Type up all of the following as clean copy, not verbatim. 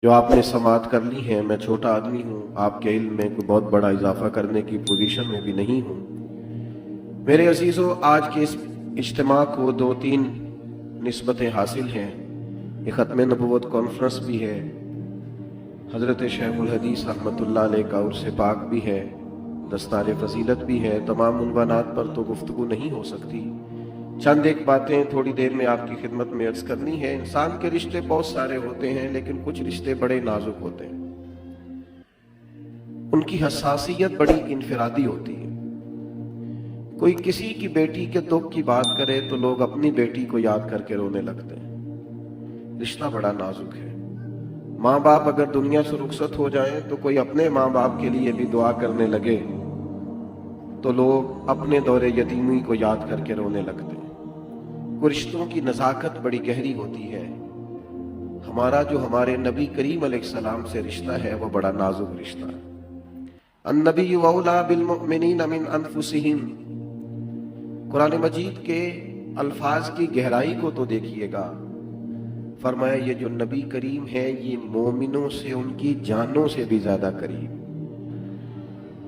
جو आपने समाअत कर ली है। मैं छोटा आदमी हूँ, आपके इल्म में कोई बहुत बड़ा इजाफा करने की पोजीशन में भी नहीं हूँ। मेरे अजीज़ों, आज के इस इज्तिमा को 2-3 निस्बतें हासिल हैं। ये ख़त्म नबूवत कॉन्फ्रेंस भी है, हज़रत शेखुल हदीस रहमतुल्लाह अलैह का उर्स पाक भी है, दस्तार फजीलत भी है। तमाम उन्वानात पर तो गुफ्तगू नहीं हो सकती। चंद एक बातें थोड़ी देर में आपकी खिदमत में अर्ज करनी है। इंसान के रिश्ते बहुत सारे होते हैं, लेकिन कुछ रिश्ते बड़े नाजुक होते हैं। उनकी हसासियत बड़ी इनफिरादी होती है। कोई किसी की बेटी के दुख की बात करे तो लोग अपनी बेटी को याद करके रोने लगते हैं। रिश्ता बड़ा नाजुक है। माँ बाप अगर दुनिया से रुखसत हो जाएं तो कोई अपने माँ बाप के लिए भी दुआ करने लगे तो लोग अपने दौरे यतीमी को याद करके रोने लगते हैं। रिश्तों की नज़ाकत बड़ी गहरी होती है। हमारा जो हमारे नबी करीम अलैहिस्सलाम से रिश्ता है वो बड़ा नाजुक रिश्ता है। अन्नबी औला बिल मुमिनीन मिन अनफुसिहिम। कुरान मजीद के अल्फाज की गहराई को तो देखिएगा। फरमाया ये जो नबी करीम है ये मोमिनों से उनकी जानों से भी ज्यादा करीब।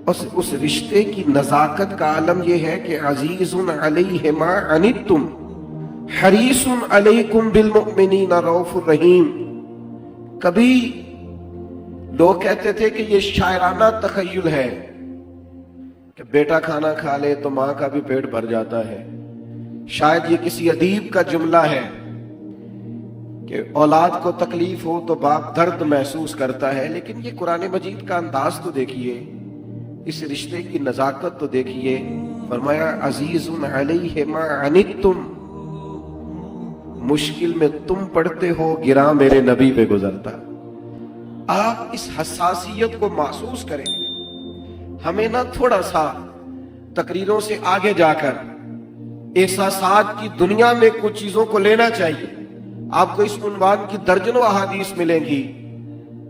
उस रिश्ते की नज़ाकत का आलम यह है कि अजीजुन अलैहि मा अनित्तुम हरीसुन अलैकुम बिल मुमिनीना रऊफुर रहीम। कभी लोग कहते थे कि ये शायराना तखय्युल है कि बेटा खाना खा ले तो माँ का भी पेट भर जाता है। शायद ये किसी अदीब का जुमला है कि औलाद को तकलीफ हो तो बाप दर्द महसूस करता है। लेकिन ये कुरान मजीद का अंदाज तो देखिए, इस रिश्ते की नज़ाकत तो देखिए। फरमाया अजीजुन अलैहि मा अनित्तुम, मुश्किल में तुम पड़ते हो गिरा मेरे नबी पे गुजरता। आप इस हसासियत को महसूस करें। हमें ना थोड़ा सा तकरीरों से आगे जाकर एहसासात की दुनिया में कुछ चीजों को लेना चाहिए। आपको इस उन्वान की दर्जनों अहादीस मिलेंगी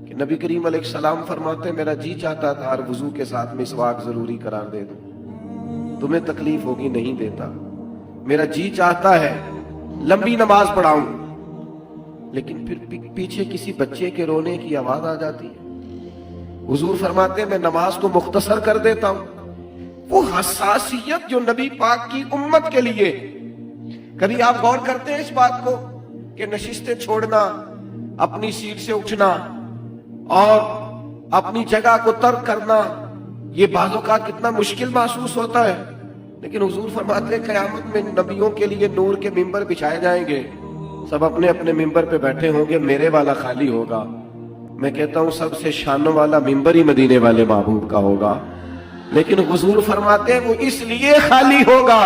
कि नबी करीम अलैहिस्सलाम फरमाते मेरा जी चाहता था हर वुजू के साथ मिसवाक जरूरी करार दे दूं, तुम्हें तकलीफ होगी नहीं देता। मेरा जी चाहता है लंबी नमाज पढ़ाऊं, लेकिन फिर पीछे किसी बच्चे के रोने की आवाज आ जाती है। हुजूर फरमाते मैं नमाज को मुख्तसर कर देता हूं। वो हसासियत जो नबी पाक की उम्मत के लिए, कभी आप गौर करते हैं इस बात को कि नशिस्तें छोड़ना, अपनी सीट से उठना और अपनी जगह को तर्क करना, ये बाजों का कितना मुश्किल महसूस होता है। लेकिन हुजूर फरमाते हैं क़यामत में नबियों के लिए नूर के मिंबर बिछाए जाएंगे, सब अपने अपने मिंबर पे बैठे होंगे, मेरे वाला खाली होगा। मैं कहता हूं सबसे शानों वाला मिंबर ही मदीने वाले महबूब का होगा। लेकिन हुजूर फरमाते हैं वो इसलिए खाली होगा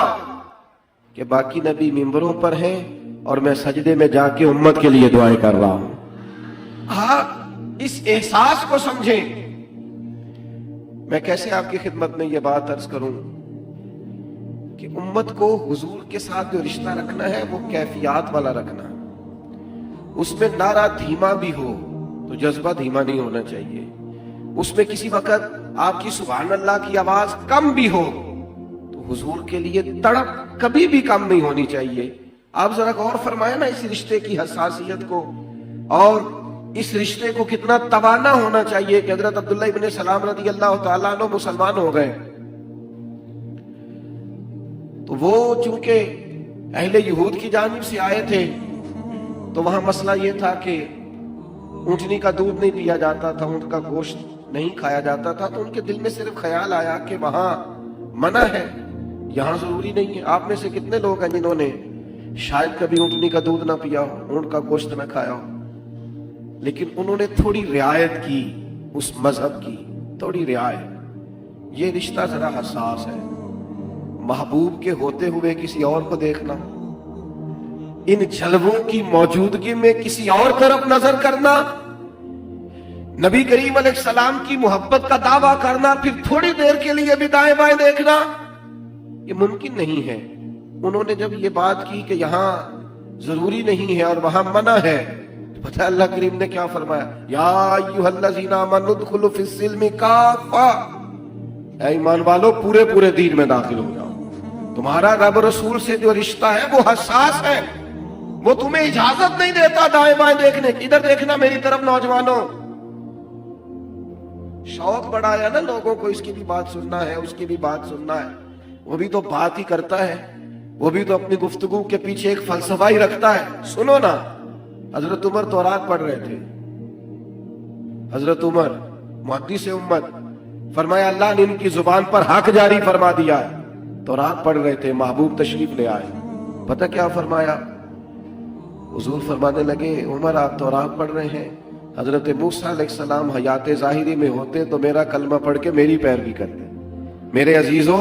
कि बाकी नबी मिंबरों पर हैं और मैं सजदे में जाके उम्मत के लिए दुआएं कर रहा हूं। आप इस एहसास को समझें। मैं कैसे आपकी खिदमत में यह बात अर्ज करूं कि उम्मत को हुजूर के साथ जो रिश्ता रखना है वो कैफियत वाला रखना है। उसमें नारा धीमा भी हो तो जज्बा धीमा नहीं होना चाहिए। उसमें किसी वक्त आपकी सुभान अल्लाह की आवाज कम भी हो तो हुजूर के लिए तड़प कभी भी कम नहीं होनी चाहिए। आप जरा गौर फरमाए ना इस रिश्ते की हसासियत को, और इस रिश्ते को कितना तवाना होना चाहिए कि हजरत अब्दुल्ला इब्न सलाम रज़ी अल्लाह तआला अन्हु मुसलमान हो गए तो वो चूंकि अहले यहूद की जानिब से आए थे तो वहां मसला ये था कि ऊंटनी का दूध नहीं पिया जाता था, ऊंट का गोश्त नहीं खाया जाता था। तो उनके दिल में सिर्फ ख्याल आया कि वहां मना है, यहां जरूरी नहीं है। आप में से कितने लोग हैं जिन्होंने शायद कभी ऊंटनी का दूध ना पिया हो, ऊंट का गोश्त ना खाया हो, लेकिन उन्होंने थोड़ी रियायत की, उस मजहब की थोड़ी रियायत। ये रिश्ता जरा हसास है। महबूब के होते हुए किसी और को देखना, इन जलवों की मौजूदगी में किसी और तरफ नजर करना, नबी करीम अलैहिस्सलाम की मोहब्बत का दावा करना, फिर थोड़ी देर के लिए भी दाएं बाएं देखना, ये मुमकिन नहीं है। उन्होंने जब ये बात की कि यहां जरूरी नहीं है और वहां मना है, तो पता है अल्लाह करीम ने क्या फरमाया, या अय्युहल्लज़ीना आमनू उदखुलू फिस्सिल्मि काफ़ा, ऐ ईमान वालों पूरे पूरे दीन में दाखिल हो जाओ। तुम्हारा रब रसूल से जो रिश्ता है वो हसास है, वो तुम्हें इजाजत नहीं देता दाएं बाएं देखने की। इधर देखना मेरी तरफ नौजवानों। शौक बढ़ाया ना लोगों को, इसकी भी बात सुनना है, उसकी भी बात सुनना है। वो भी तो बात ही करता है, वो भी तो अपनी गुफ्तगू के पीछे एक फलसफा ही रखता है। सुनो ना, हजरत उमर तौरात पढ़ रहे थे। हजरत उमर मुहद्दिस उम्मत, फरमाया अल्लाह ने इनकी जुबान पर हक जारी फरमा दिया है। तौरात पढ़ रहे थे, महबूब तशरीफ ले आए। पता क्या फरमाया? हुजूर फरमाने लगे, उमर आप तौरात पढ़ रहे हैं, हजरत मूसा अलैहिस्सलाम हयात ज़ाहिरी में होते तो मेरा कलमा पढ़ के मेरी पैरवी करते। मेरे अजीजों,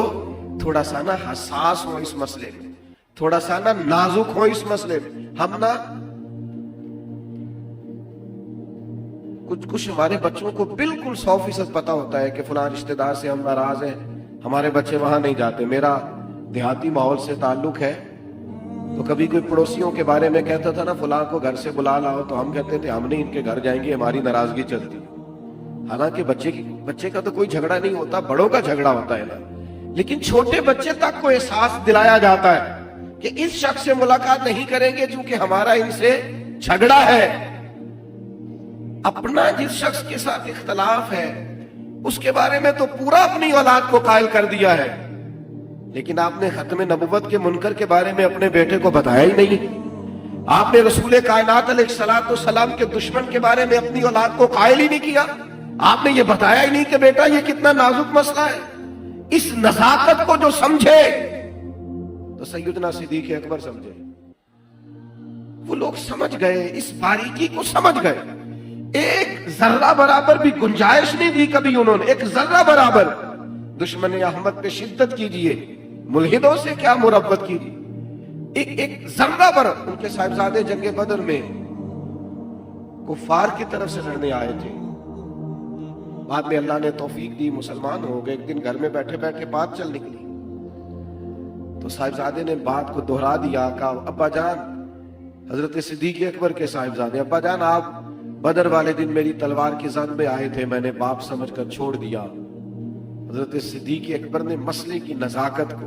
थोड़ा सा ना हसास हो इस मसले में, थोड़ा सा ना नाजुक हो इस मसले में। हम ना कुछ हमारे बच्चों को बिल्कुल 100% पता होता है कि फलां रिश्तेदार से हम नाराज हैं, हमारे बच्चे वहां नहीं जाते। मेरा देहाती माहौल से ताल्लुक है, तो कभी कोई पड़ोसियों के बारे में कहता था ना, फलां को घर से बुला लाओ, तो हम कहते थे हम नहीं इनके घर जाएंगे, हमारी नाराजगी चलती। हालांकि बच्चे का तो कोई झगड़ा नहीं होता, बड़ों का झगड़ा होता है ना। लेकिन छोटे बच्चे तक को एहसास दिलाया जाता है कि इस शख्स से मुलाकात नहीं करेंगे क्योंकि हमारा इनसे झगड़ा है। अपना जिस शख्स के साथ इख्तलाफ है उसके बारे में तो पूरा अपनी औलाद को कायल कर दिया है, लेकिन आपने खत्म नबुव्वत के मुनकर के बारे में अपने बेटे को बताया ही नहीं। आपने रसूल कायनात अलैहिस्सलाम के दुश्मन के बारे में अपनी औलाद को कायल ही नहीं किया। आपने ये बताया ही नहीं कि बेटा ये कितना नाजुक मसला है। इस नजाकत को जो समझे तो सैयदना सिद्दीक़ अकबर समझे। वो लोग समझ गए, इस बारीकी को समझ गए। एक जर्रा बराबर भी गुंजाइश नहीं दी कभी उन्होंने, एक जर्रा बराबर। दुश्मन अहमद पे शिद्दत कीजिए, मुल्हिदों से क्या मुरब्बत कीजिए। एक जर्रा पर उनके साहिबजादे जंगे बदर में कुफार की तरफ से लड़ने आए थे। बाद में अल्लाह ने तौफीक दी, मुसलमान हो गए। एक दिन घर में बैठे बैठे बात चल निकली तो साहिबजादे ने बात को दोहरा दिया। कहा, अब्बा जान, हजरत सिद्दीक़ अकबर के साहिबजादे, अब्बा जान आप बदर वाले दिन मेरी तलवार की जंग में आए थे, मैंने बाप समझकर छोड़ दिया। हजरत सिद्दीक़ अकबर ने मसले की नजाकत को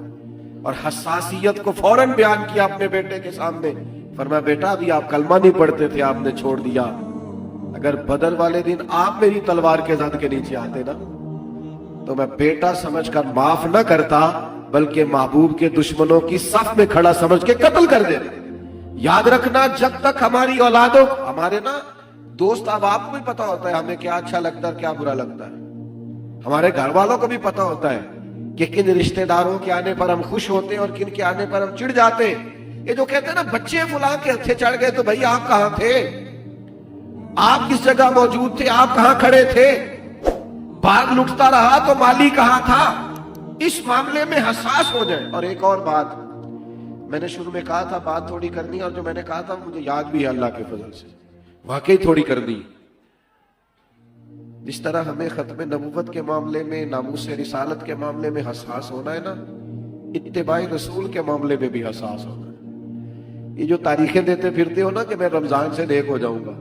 और हसासियत को फौरन बयान किया अपने बेटे के सामने। फरमाया, बेटा अभी आप कलमा नहीं पढ़ते थे, आपने छोड़ दिया। अगर बदर वाले दिन आप मेरी तलवार के जंग के नीचे आते ना तो मैं बेटा समझकर माफ न करता, बल्कि महबूब के दुश्मनों की सफ में खड़ा समझ के कत्ल कर देते। याद रखना, जब तक हमारी औलादों, हमारे ना दोस्त, अब आपको भी पता होता है हमें क्या अच्छा लगता है, क्या बुरा लगता है। हमारे घर वालों को भी पता होता है कि किन रिश्तेदारों के आने पर हम खुश होते हैं और किन के आने पर हम चिढ़ जाते हैं। ये जो कहते हैं ना, बच्चे फुला के हत्थे चढ़ गए, तो भाई आप कहां थे? आप किस जगह मौजूद थे? आप कहां खड़े थे? बाग लुटता रहा तो माली कहां था? इस मामले में हसास हो जाए। और एक और बात मैंने शुरू में कहा था, बात थोड़ी करनी, और जो मैंने कहा था मुझे याद भी है अल्लाह के फजल से, वाकई थोड़ी करनी। जिस तरह हमें खत्म नबुव्वत के मामले में, नामूस रिसालत के मामले में हसास होना है ना, इत्तिबाई रसूल के मामले में भी हसास होना है। ये जो तारीखें देते फिरते हो ना कि मैं रमजान से नेक हो जाऊंगा,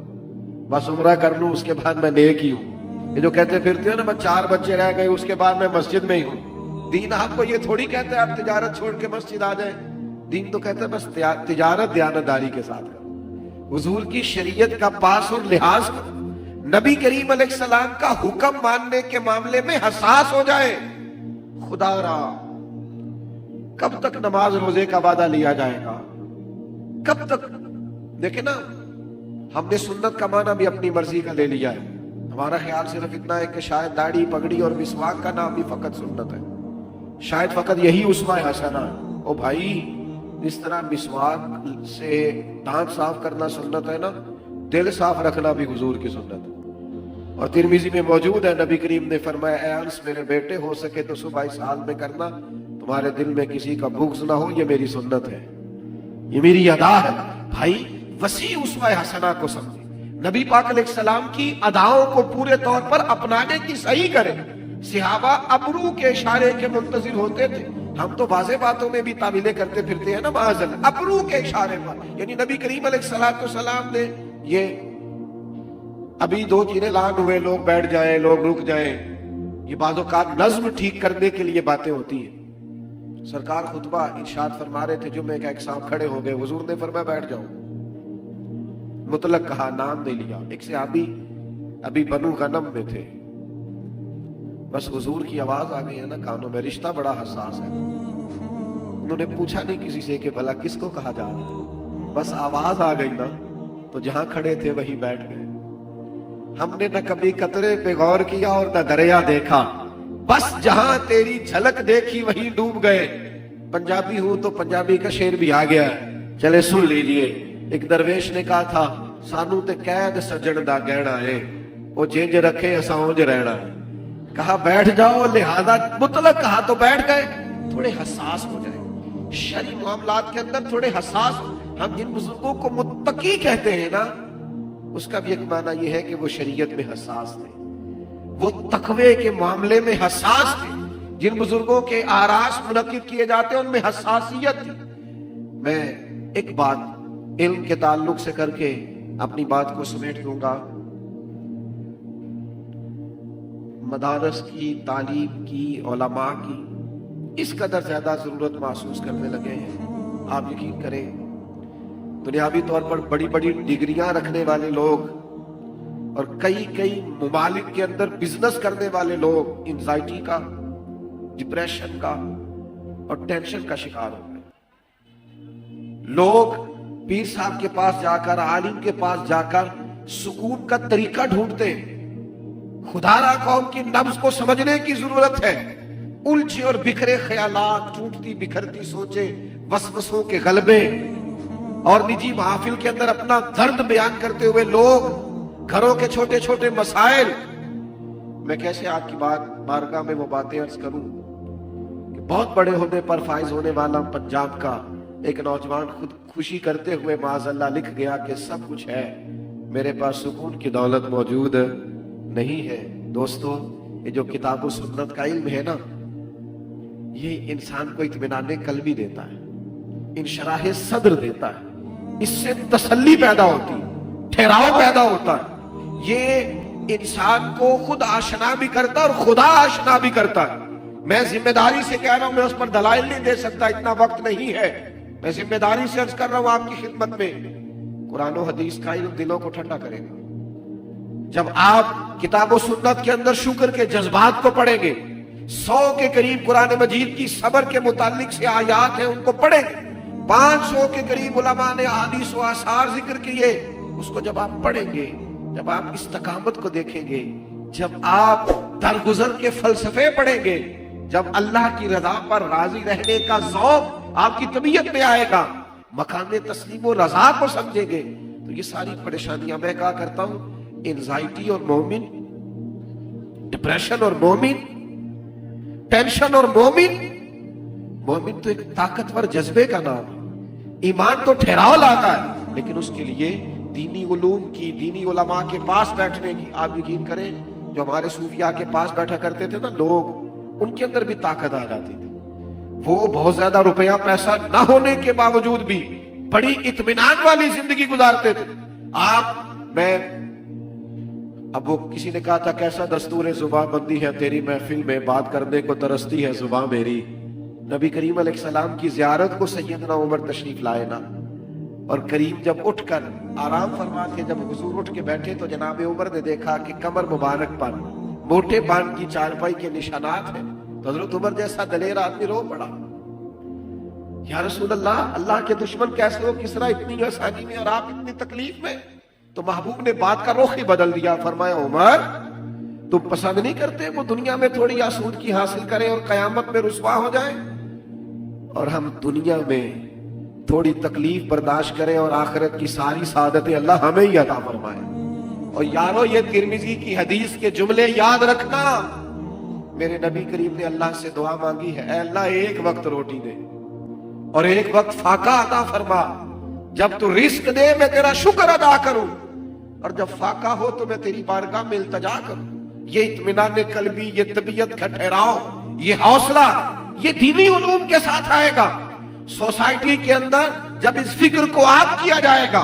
बस उम्रा कर लूं उसके बाद मैं नेक ही हूं। ये जो कहते फिरते हो ना, मैं 4 बच्चे रह गए उसके बाद मैं मस्जिद में ही हूं। दीन आपको ये थोड़ी कहते हैं आप तिजारत छोड़ के मस्जिद आ जाए। दीन तो कहते हैं बस तिजारत दयानतदारी के साथ करो, हुजूर की शरीयत का पास और लिहाज करो, नबी करीम अलैहिस्सलाम का हुक्म मानने के मामले में हसास हो जाए। खुदा रा, कब तक नमाज रोजे का वादा लिया जाएगा? कब तक? देखे ना, हमने सुन्नत का माना भी अपनी मर्जी का ले लिया है। हमारा ख्याल सिर्फ इतना है कि शायद दाढ़ी, पगड़ी और मिसवाक का नाम भी फकत सुन्नत है, शायद फकत यही उस्वा हसना है। ओ भाई, जिस तरह मिसवाक से दांत साफ करना सुन्नत है ना, दिल साफ रखना भी हुजूर की सुन्नत है। और तिरमिजी में मौजूद है, नबी करीम ने फरमाया, ऐ अनस मेरे बेटे, हो सके तो सुबह इस हाल में करना, तुम्हारे दिल में किसी का बुग़्ज़ ना हो, ये मेरी सुन्नत है, ये मेरी अदा है। भाई, वसी उस्वा हसना को समझे, नबी पाक अलैहिस्सलाम की अदाओं को पूरे तौर पर अपनाने की सही करे। सहाबा अबरू के इशारे के मुंतजिर होते थे, हम तो वाज़े बातों में भी तावीलें करते फिरते हैं ना, माज़अल्लाह, अबरू के इशारे पर। यानी नबी करीम अलैहिस्सलाम ने ये अभी 2 चीजें ऐलान हुए, लोग बैठ जाएं, लोग रुक जाएं, ये बाज़ों का नज्म ठीक करने के लिए बातें होती हैं। सरकार खुतबा इरशाद फरमा रहे थे, जुम्मे का एक साहब खड़े हो गए, हुजूर ने फरमाया बैठ जाओ, मुतलक कहा, नाम नहीं लिया। एक सहाबी अभी बनु गनम में थे, बस हुजूर की आवाज आ गई है ना कानों में, रिश्ता बड़ा हसास है। उन्होंने पूछा नहीं किसी से कि भला किसको कहा जा रहा है, बस आवाज आ गई ना तो जहां खड़े थे वहीं बैठ गए। हमने न कभी कतरे पे गौर किया और न दरिया देखा, बस जहां तेरी झलक देखी वहीं डूब गए। पंजाबी हूं तो पंजाबी का शेर भी आ गया है, चले सुन लीजिए। एक दरवेश ने कहा था, सानू ते कैद सजन दा गहना है, वो जिंज रखे असा उंज रहना है। कहा बैठ जाओ, लिहाजा मुतलक कहा तो बैठ गए। थोड़े हसास हो जाए शरई मामलात के अंदर, थोड़े हसास। हम जिन बुजुर्गों को मुत्तकी कहते हैं ना, उसका भी एक माना यह है कि वो शरीयत में हसास थे, वो तकवे के मामले में हसास थे। जिन बुजुर्गों के आरास मुनक्किद किए जाते हैं उनमें हसासियत थी। मैं एक बात इल्म के ताल्लुक से करके अपनी बात को समेट दूंगा। मदारस की, तालीम की, उलमा की इस कदर ज्यादा जरूरत महसूस करने लगे हैं, आप यकीन करें। दुनियावी तौर पर बड़ी बड़ी डिग्रियां रखने वाले लोग और कई कई मुमालिक के अंदर बिजनेस करने वाले लोग एंजाइटी का, डिप्रेशन का और टेंशन का शिकार हो गए। लोग पीर साहब के पास जाकर, आलिम के पास जाकर सुकून का तरीका ढूंढते हैं। खुदारा कौम की नब्ज को समझने की जरूरत है। उलझे और बिखरे ख्यालात, टूटती बिखरती सोचे, वसवसों के गलबे और निजी महफिल के अंदर अपना दर्द बयान करते हुए लोग घरों के छोटे छोटे मसाइल। मैं कैसे आपकी बात बारगाह में वो बातें अर्ज करूं कि बहुत बड़े होने पर फाइज होने वाला पंजाब का एक नौजवान खुद खुशी करते हुए माज़अल्लाह लिख गया कि सब कुछ है, मेरे पास सुकून की दौलत मौजूद नहीं है। दोस्तों, ये जो किताब व सुन्नत का इल्म है ना, ये इंसान को इत्मीनान कल्बी देता है, इंशराह सद्र देता है, इससे तसल्ली पैदा होती है, ठहराव पैदा होता है। ये इंसान को खुद आशना भी करता है और खुदा आशना भी करता है। मैं जिम्मेदारी से कह रहा हूं, मैं उस पर दलाइल नहीं दे सकता, इतना वक्त नहीं है। मैं जिम्मेदारी से अर्ज कर रहा हूं आपकी खिदमत में, कुरान और हदीस का इल्म दिलों को ठंडा करेगा। जब आप किताब और सुन्नत के अंदर शुक्र के जज्बात को पढ़ेंगे, 100 के करीब कुरान मजीद की सबर के मुतालिक से आयात है, उनको पढ़ेंगे। 500 के करीब उलमा ने अहादीस व आसार जिक्र किए, उसको जब आप पढ़ेंगे, जब आप इस्तकामत को देखेंगे, जब आप दरगुजर के फलसफे पढ़ेंगे, जब अल्लाह की रजा पर राजी रहने का ज़ौक़ आपकी तबीयत में आएगा, मकान तस्लीम व रजा को समझेंगे, तो ये सारी परेशानियां, मैं कहा करता हूं, एंजाइटी और मोमिन, डिप्रेशन और मोमिन, टेंशन और मोमिन। मोमिन तो एक ताकतवर जज्बे का नाम है। ईमान तो ठहराव लाता है, लेकिन उसके लिए दीनी उलूम की, दीनी उलमा के पास बैठने की, आप यकीन करें जो हमारे सूफिया के पास बैठा करते थे ना लोग, उनके अंदर भी ताकत आ जाती थी। वो बहुत ज्यादा रुपया पैसा ना होने के बावजूद भी बड़ी इत्मीनान वाली जिंदगी गुजारते थे। अब वो किसी ने कहा था, कैसा दस्तूर जुबान बंदी है तेरी, महफिल में बात करने को तरसती है जुबान मेरी। नबी करीम अलैहिस्सलाम की जियारत को सैयदना उमर तशरीफ लाए ना, और करीम जब उठकर आराम फरमा के जब हुजूर उठ के बैठे तो जनाब उमर ने देखा कि कमर मुबारक पर मोटे पान की चारपाई के निशानात हैं। तो हजरत उमर जैसा दलेर आदमी रो पड़ा, या रसूल अल्लाह, अल्लाह के दुश्मन कैसे हो, किसरा इतनी आसानी में और आप इतनी तकलीफ में। तो महबूब ने बात का रुख ही बदल दिया, फरमाया उमर तुम पसंद नहीं करते वो दुनिया में थोड़ी आसूदगी हासिल करें और कयामत में रुसवा हो जाए, और हम दुनिया में थोड़ी तकलीफ बर्दाश्त करें और आखिरत की सारी सादतें अल्लाह हमें ही अता फरमाए। और यारो, ये तिरमिजी की हदीस के जुमले याद रखना। मेरे नबी करीम ने अल्लाह से दुआ मांगी है, ऐ अल्लाह एक वक्त रोटी दे और एक वक्त फाका अता फरमा। जब तू रिस्क दे मैं तेरा शुक्र अदा करूं, और जब फाका हो तो मैं तेरी बारगाह में इल्तजा करूं। ये इत्मीनान कल्बी, ये तबीयत का ठहराव, ये हौसला, ये दीनी उलूम के साथ आएगा। सोसाइटी के अंदर जब इस फिक्र को आद किया जाएगा,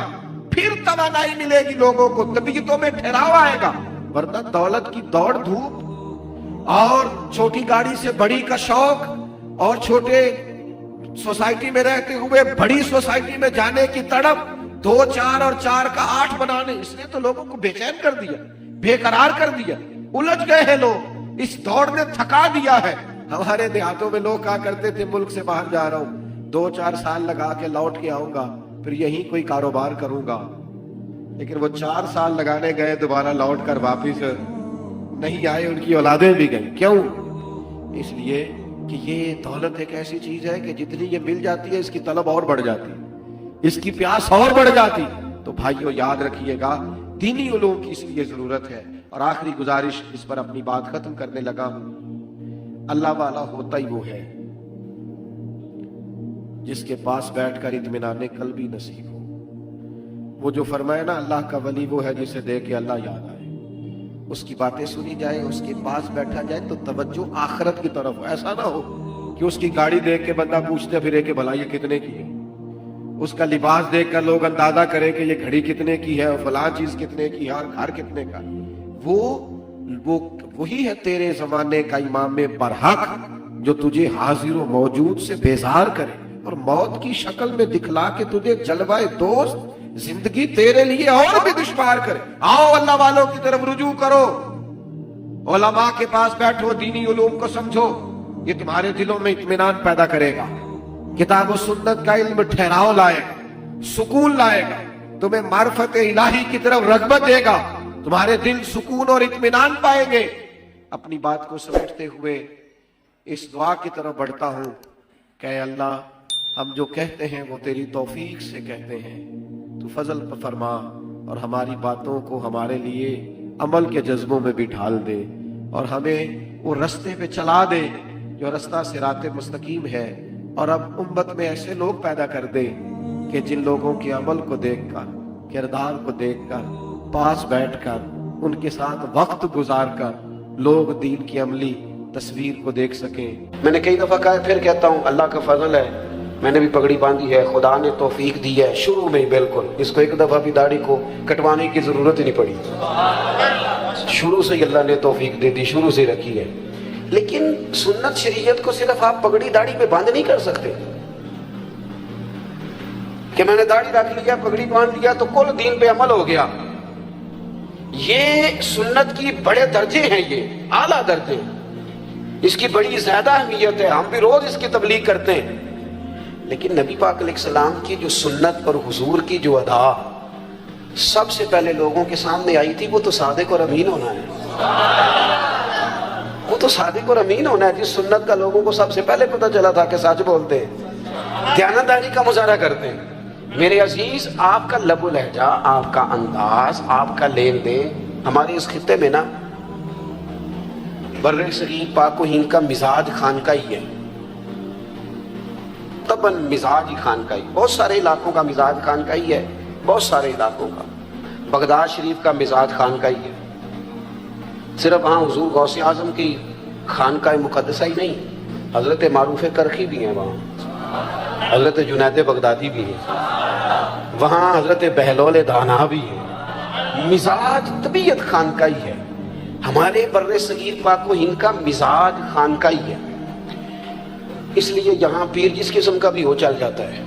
फिर तवानाई मिलेगी लोगों को, तबीयतों में ठहराव आएगा। वरना दौलत की दौड़ धूप और छोटी गाड़ी से बड़ी का शौक और छोटे सोसाइटी में रहते हुए बड़ी सोसाइटी में जाने की तड़प, 2 4 और 4 का 8 बनाने, इसने तो लोगों को बेचैन कर दिया, बेकरार कर दिया, उलझ गए हैं लोग, इस दौड़ ने थका दिया है। हमारे देहातों में लोग कहा करते थे मुल्क से बाहर जा रहा हूं, 2 4 साल लगा के लौट के आऊंगा, फिर यहीं कोई कारोबार करूंगा। लेकिन वो 4 साल लगाने गए, दोबारा लौट कर वापिस नहीं आए, उनकी औलादें भी गई। क्यों? इसलिए कि ये दौलत एक ऐसी चीज है कि जितनी ये मिल जाती है इसकी तलब और बढ़ जाती है, इसकी प्यास और बढ़ जाती। तो भाइयों याद रखिएगा, दीनी उलूम की इसलिए जरूरत है। और आखिरी गुजारिश, इस पर अपनी बात खत्म करने लगा हूं, अल्लाह वाला होता ही वो है जिसके पास बैठकर इत्मीनान कल्बी नसीब हो। वो जो फरमाए ना, अल्लाह का वली वो है जिसे देख के अल्लाह याद आए, उसकी बातें सुनी जाए, उसके पास बैठा जाए तो तवज्जो आखिरत की तरफ हो। ऐसा ना हो कि उसकी गाड़ी देख के बंदा पूछते फिरे कि भला ये कितने की है, उसका लिबास देख कर लोग अंदाजा करें कि ये घड़ी कितने की है और फलां चीज कितने की है और घर कितने का। वो वही है तेरे जमाने का इमाम बरहक जो तुझे हाजिर व मौजूद से बेजार करे और मौत की शक्ल में दिखला के तुझे जलवाए दोस्त जिंदगी तेरे लिए और भी दुश्वार करे। आओ अल्लाह वालों की तरफ रुजू करो, उलमा के पास बैठो, दीनी उलूम को समझो, ये तुम्हारे दिलों में इत्मीनान पैदा करेगा, किताब और सुन्नत का इल्म ठहराव लाएगा, सुकून लाएगा, तुम्हें मार्फत इलाही की तरफ रग़बत देगा, तुम्हारे दिल सुकून और इत्मीनान पाएंगे। अपनी बात को समेटते हुए इस दुआ की तरफ बढ़ता हूं कि अल्लाह हम जो कहते हैं वो तेरी तौफीक से कहते हैं, तू फजल फरमा और हमारी बातों को हमारे लिए अमल के जज्बों में भी ढाल दे और हमें वो रास्ते पे चला दे जो रास्ता सिराते मुस्तकीम है। और अब उम्मत में ऐसे लोग पैदा कर दे कि जिन लोगों के अमल को देखकर, किरदार को देखकर, पास बैठकर, उनके साथ वक्त गुजार कर लोग दीन की अमली तस्वीर को देख सकें। मैंने कई दफा कहा, फिर कहता हूं, अल्लाह का फजल है, मैंने भी पगड़ी बांधी है, खुदा ने तौफीक दी है शुरू में ही, बिल्कुल इसको एक दफा भी दाढ़ी को कटवाने की जरूरत ही नहीं पड़ी, शुरू से ही अल्लाह ने तौफीक दे दी, शुरू से रखी है। लेकिन सुन्नत शरीयत को सिर्फ आप पगड़ी दाढ़ी पे बांध नहीं कर सकते कि मैंने दाढ़ी रख लिया, पगड़ी बांध लिया तो कुल दीन पे अमल हो गया। ये सुन्नत की बड़े दर्जे हैं, ये आला दर्जे, इसकी बड़ी ज्यादा अहमियत है, हम भी रोज इसकी तबलीग करते हैं। लेकिन नबी पाक अलैहिस्सलाम की जो सुन्नत और हुजूर की जो अदा सबसे पहले लोगों के सामने आई थी, वो तो सादिक और अमीन होना है, वो तो सादिक और अमीन होना है। जिस सुन्नत का लोगों को सबसे पहले पता चला था कि सच बोलते हैं, दयानतदारी का मुजाहरा करते हैं। मेरे अजीज, आपका लबो लहजा, आपका अंदाज, आपका लेन देन हमारे इस खित्ते में ना बर्रे सगीर पाक व हिंद का मिजाज खान का ही है, तबन मिजाज ही खान का ही, बहुत सारे इलाकों का मिजाज खान का ही है, बहुत सारे इलाकों का। बगदाद शरीफ का मिजाज खान का ही है, सिर्फ हाँ हुजूर गौसे आजम की खान का मुकद्दसा ही नहीं, हजरत मारूफ करखी भी हैं वहाँ, हजरत जुनैद बगदादी भी है वहाँ, हजरत बहलोल दाना भी है। मिजाज तबीयत खान का ही है, हमारे बर्रे सगीर पाक व हिंद का मिजाज खान का ही है। इसलिए यहाँ पीर जिस किस्म का भी हो चल जाता है,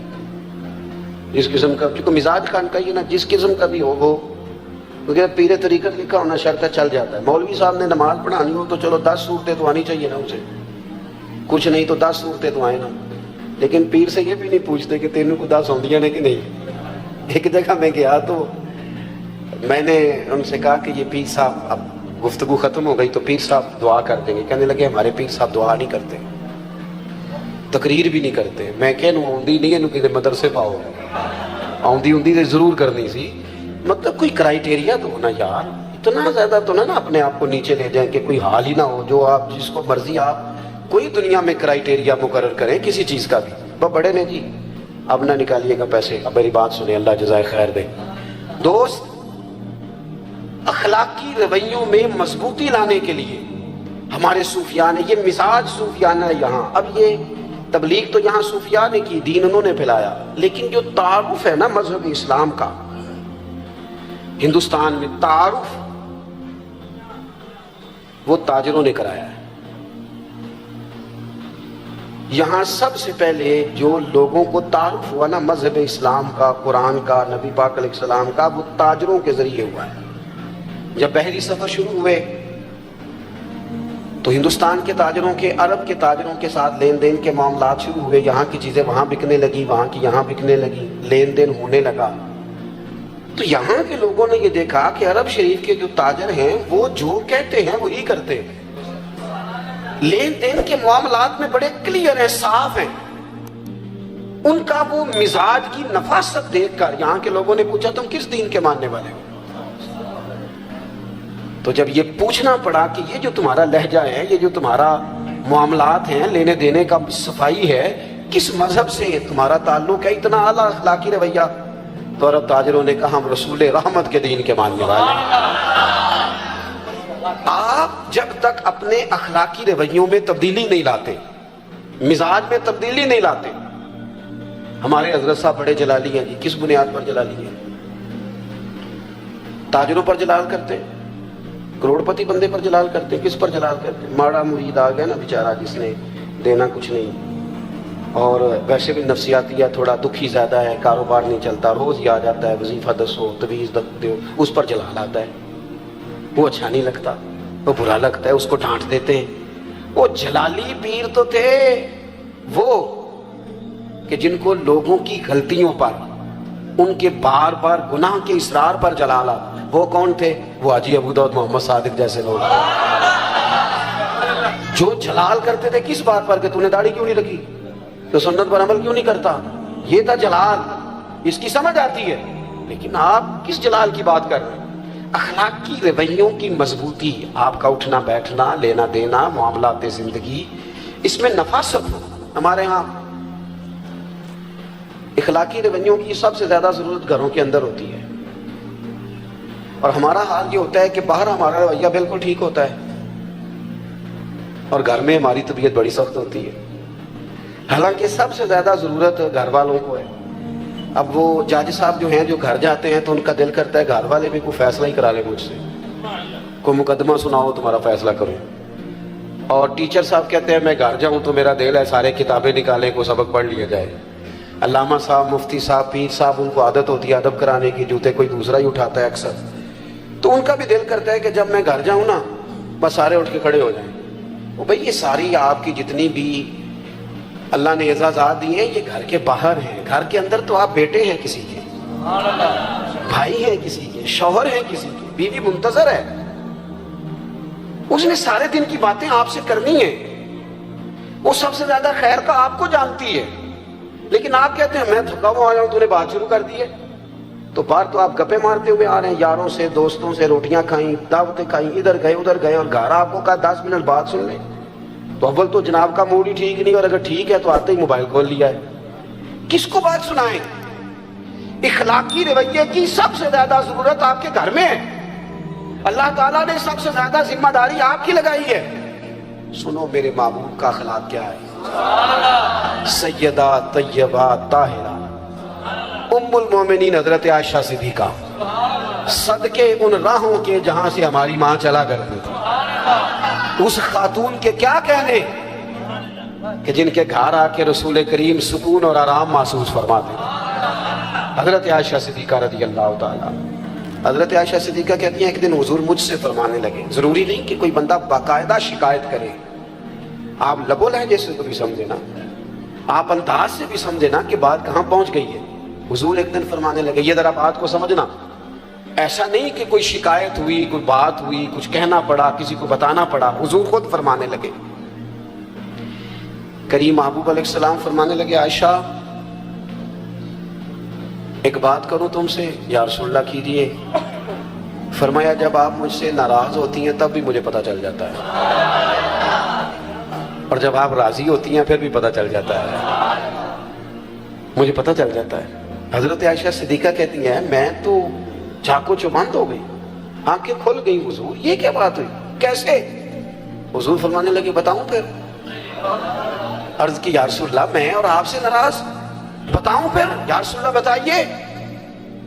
जिस किस्म का, क्योंकि मिजाज खान का ही ना, जिस किस्म का भी हो, क्योंकि पीर तरीकत लिखा होना शर्त है, चल जाता है। मौलवी साहब ने नमाज पढ़ानी हो तो चलो 10 सूरतें तो आनी चाहिए ना उसे, कुछ नहीं तो 10 सूरतें तो आए ना। लेकिन पीर से ये भी नहीं पूछते कि तेनों को 10 आउंदियां ने कि नहीं। एक जगह मैं गया तो मैंने उनसे कहा कि ये पीर साहब, अब गुफ्तगू खत्म हो गई तो पीर साहब दुआ कर देंगे। कहने लगे हमारे पीर साहब दुआ नहीं करते, तकरीर भी नहीं करते। मैं कहूँ आउंदी नहीं, इन्हू किसी मदरसे पाओ, आउंदी होंदी तो जरूर करनी सी। मतलब कोई क्राइटेरिया तो होना यार, इतना ज्यादा तो ना अपने आप को नीचे ले जाए कि कोई हाल ही ना हो जो आप जिसको मर्जी आप कोई दुनिया में क्राइटेरिया मुकर्रर करें किसी चीज का भी। वो बड़े ने जी, अब ना निकालिएगा पैसे। अब मेरी बात सुने, अल्लाह जज़ाए खैर दे। दोस्त, अखलाकी रवैयों में मजबूती लाने के लिए हमारे सूफिया ने, ये मिजाज सूफियाना है यहाँ। अब ये तबलीग तो यहाँ सूफिया ने की, दीन उन्होंने फैलाया, लेकिन जो तारुफ है ना मजहब इस्लाम का हिंदुस्तान में, तारुफ वो ताजरों ने कराया है। یہاں سب سے پہلے جو لوگوں کو تعارف ہوا نا مذہب اسلام کا، قرآن کا، نبی پاک علیہ السلام کا، وہ تاجروں کے ذریعے ہوا ہے۔ جب بحری سفر شروع ہوئے تو ہندوستان کے تاجروں کے، عرب کے تاجروں کے ساتھ لین دین کے معاملات شروع ہوئے، یہاں کی چیزیں وہاں بکنے لگی، وہاں کی یہاں بکنے لگی، لین دین ہونے لگا۔ تو یہاں کے لوگوں نے یہ دیکھا کہ عرب شریف کے جو تاجر ہیں وہ جو کہتے ہیں وہی کرتے ہیں، لین دین کے معاملات میں بڑے کلیئر ہیں، صاف ہیں۔ ان کا وہ مزاج کی نفاست دیکھ کر یہاں کے لوگوں نے پوچھا تم کس دین کے ماننے والے ہو؟ تو جب یہ پوچھنا پڑا کہ یہ جو تمہارا لہجہ ہے، یہ جو تمہارا معاملات ہیں، لینے دینے کا صفائی ہے، کس مذہب سے تمہارا تعلق ہے، اتنا اعلیٰ اخلاقی رویہ؟ تو عرب تاجروں نے کہا ہم رسول رحمت کے دین کے ماننے والے ہیں۔ آپ جب تک اپنے اخلاقی رویوں میں تبدیلی نہیں لاتے، مزاج میں تبدیلی نہیں لاتے، ہمارے حضرت صاحب بڑے جلالی ہیں جی، کس بنیاد پر جلالی ہیں؟ تاجروں پر جلال کرتے ہیں، کروڑ پتی بندے پر جلال کرتے ہیں، کس پر جلال کرتے ہیں؟ ماڑا مرید آ گیا نا بیچارہ، جس نے دینا کچھ نہیں، اور ویسے بھی نفسیاتی ہے، تھوڑا دکھی زیادہ ہے، کاروبار نہیں چلتا، روز ہی آ جاتا ہے، وظیفہ دسو، تویز دو، اس پر جلال آتا ہے، وہ اچھا نہیں لگتا، وہ برا لگتا ہے، اس کو ڈانٹ دیتے ہیں۔ وہ جلالی پیر تو تھے وہ کہ جن کو لوگوں کی غلطیوں پر، ان کے بار بار گناہ کے اصرار پر جلال آتا۔ وہ کون تھے؟ وہ حاجی ابو داؤد محمد صادق جیسے لوگ جو جلال کرتے تھے کس بات پر کہ تو نے داڑھی کیوں نہیں رکھی، تو سنت پر عمل کیوں نہیں کرتا، یہ تھا جلال، اس کی سمجھ آتی ہے۔ لیکن آپ کس جلال کی بات کر رہے ہیں؟ اخلاقی رویوں کی مضبوطی، آپ کا اٹھنا بیٹھنا، لینا دینا، معاملات زندگی، اس میں نفاست ہو۔ ہمارے ہاں اخلاقی رویوں کی سب سے زیادہ ضرورت گھروں کے اندر ہوتی ہے، اور ہمارا حال یہ ہوتا ہے کہ باہر ہمارا رویہ بالکل ٹھیک ہوتا ہے اور گھر میں ہماری طبیعت بڑی سخت ہوتی ہے۔ حالانکہ سب سے زیادہ ضرورت گھر والوں کو ہے۔ اب وہ جج صاحب جو ہیں جو گھر جاتے ہیں تو ان کا دل کرتا ہے گھر والے بھی کوئی فیصلہ ہی کرا لیں مجھ سے، کوئی مقدمہ سناؤ تمہارا فیصلہ کروں۔ اور ٹیچر صاحب کہتے ہیں میں گھر جاؤں تو میرا دل ہے سارے کتابیں نکالیں کو سبق پڑھ لیا جائے۔ علامہ صاحب، مفتی صاحب، پیر صاحب، ان کو عادت ہوتی ہے ادب کرانے کی، جوتے کوئی دوسرا ہی اٹھاتا ہے اکثر، تو ان کا بھی دل کرتا ہے کہ جب میں گھر جاؤں نا بس سارے اٹھ کے کھڑے ہو جائیں۔ وہ بھئی یہ ساری آپ کی جتنی بھی اللہ نے اعزازات دی ہیں یہ گھر کے باہر ہیں، گھر کے اندر تو آپ بیٹے ہیں کسی کے، بھائی ہیں کسی کے، شوہر ہیں کسی کے، بیوی منتظر ہے، اس نے سارے دن کی باتیں آپ سے کرنی ہیں، وہ سب سے زیادہ خیر کا آپ کو جانتی ہے، لیکن آپ کہتے ہیں میں تھکا ہوا آیا ہوں، تو نے بات شروع کر دی ہے۔ تو باہر تو آپ گپے مارتے ہوئے آ رہے ہیں، یاروں سے دوستوں سے روٹیاں کھائیں، دعوتیں کھائیں، ادھر گئے اور گھر آپ کو کہا 10 منٹ بات سن لیں، تو اول تو جناب کا موڈ ہی ٹھیک نہیں، اور اگر ٹھیک ہے تو آتے ہی موبائل کھول لیا ہے۔ کس کو بات سنائیں؟ اخلاقی رویے کی سب سے زیادہ ضرورت آپ کے گھر میں ہے، اللہ تعالیٰ نے سب سے زیادہ ذمہ داری آپ کی لگائی ہے۔ سنو میرے محبوب کا اخلاق کیا ہے، سیدہ طیبہ طاہرہ ام المومنین حضرت عائشہ صدیقہ، صدقے ان راہوں کے جہاں سے ہماری ماں چلا کرتی تھی، اس خاتون کے کیا کہنے کہ جن کے گھر آ کے رسول کریم سکون اور آرام محسوس فرماتے ہیں۔ حضرت عائشہ صدیقہ رضی اللہ تعالیٰ، حضرت عائشہ صدیقہ کہتی ہیں ایک دن حضور مجھ سے فرمانے لگے، ضروری نہیں کہ کوئی بندہ باقاعدہ شکایت کرے، آپ لب و لہجے سے تو بھی سمجھے نا، آپ انداز سے بھی سمجھے نا کہ بات کہاں پہنچ گئی ہے۔ حضور ایک دن فرمانے لگے، یہ ذرا بات کو سمجھنا، ایسا نہیں کہ کوئی شکایت ہوئی، کوئی بات ہوئی، کچھ کہنا پڑا، کسی کو بتانا پڑا، حضور خود فرمانے لگے۔ کریم محبوب علیہ السلام فرمانے لگے عائشہ ایک بات کروں تم سے؟ یا رسول اللہ کیجیے۔ فرمایا جب آپ مجھ سے ناراض ہوتی ہیں تب بھی مجھے پتہ چل جاتا ہے، اور جب آپ راضی ہوتی ہیں پھر بھی پتہ چل جاتا ہے، مجھے پتہ چل جاتا ہے۔ حضرت عائشہ صدیقہ کہتی ہیں میں تو چاقو چوبند ہو گئی، آنکھیں کھل گئی، حضور یہ کیا بات ہوئی، کیسے؟ حضور فرمانے لگے بتاؤں پھر؟ عرض کی یا رسول اللہ میں اور آپ سے ناراض، بتاؤں پھر؟ یا رسول اللہ بتائیے۔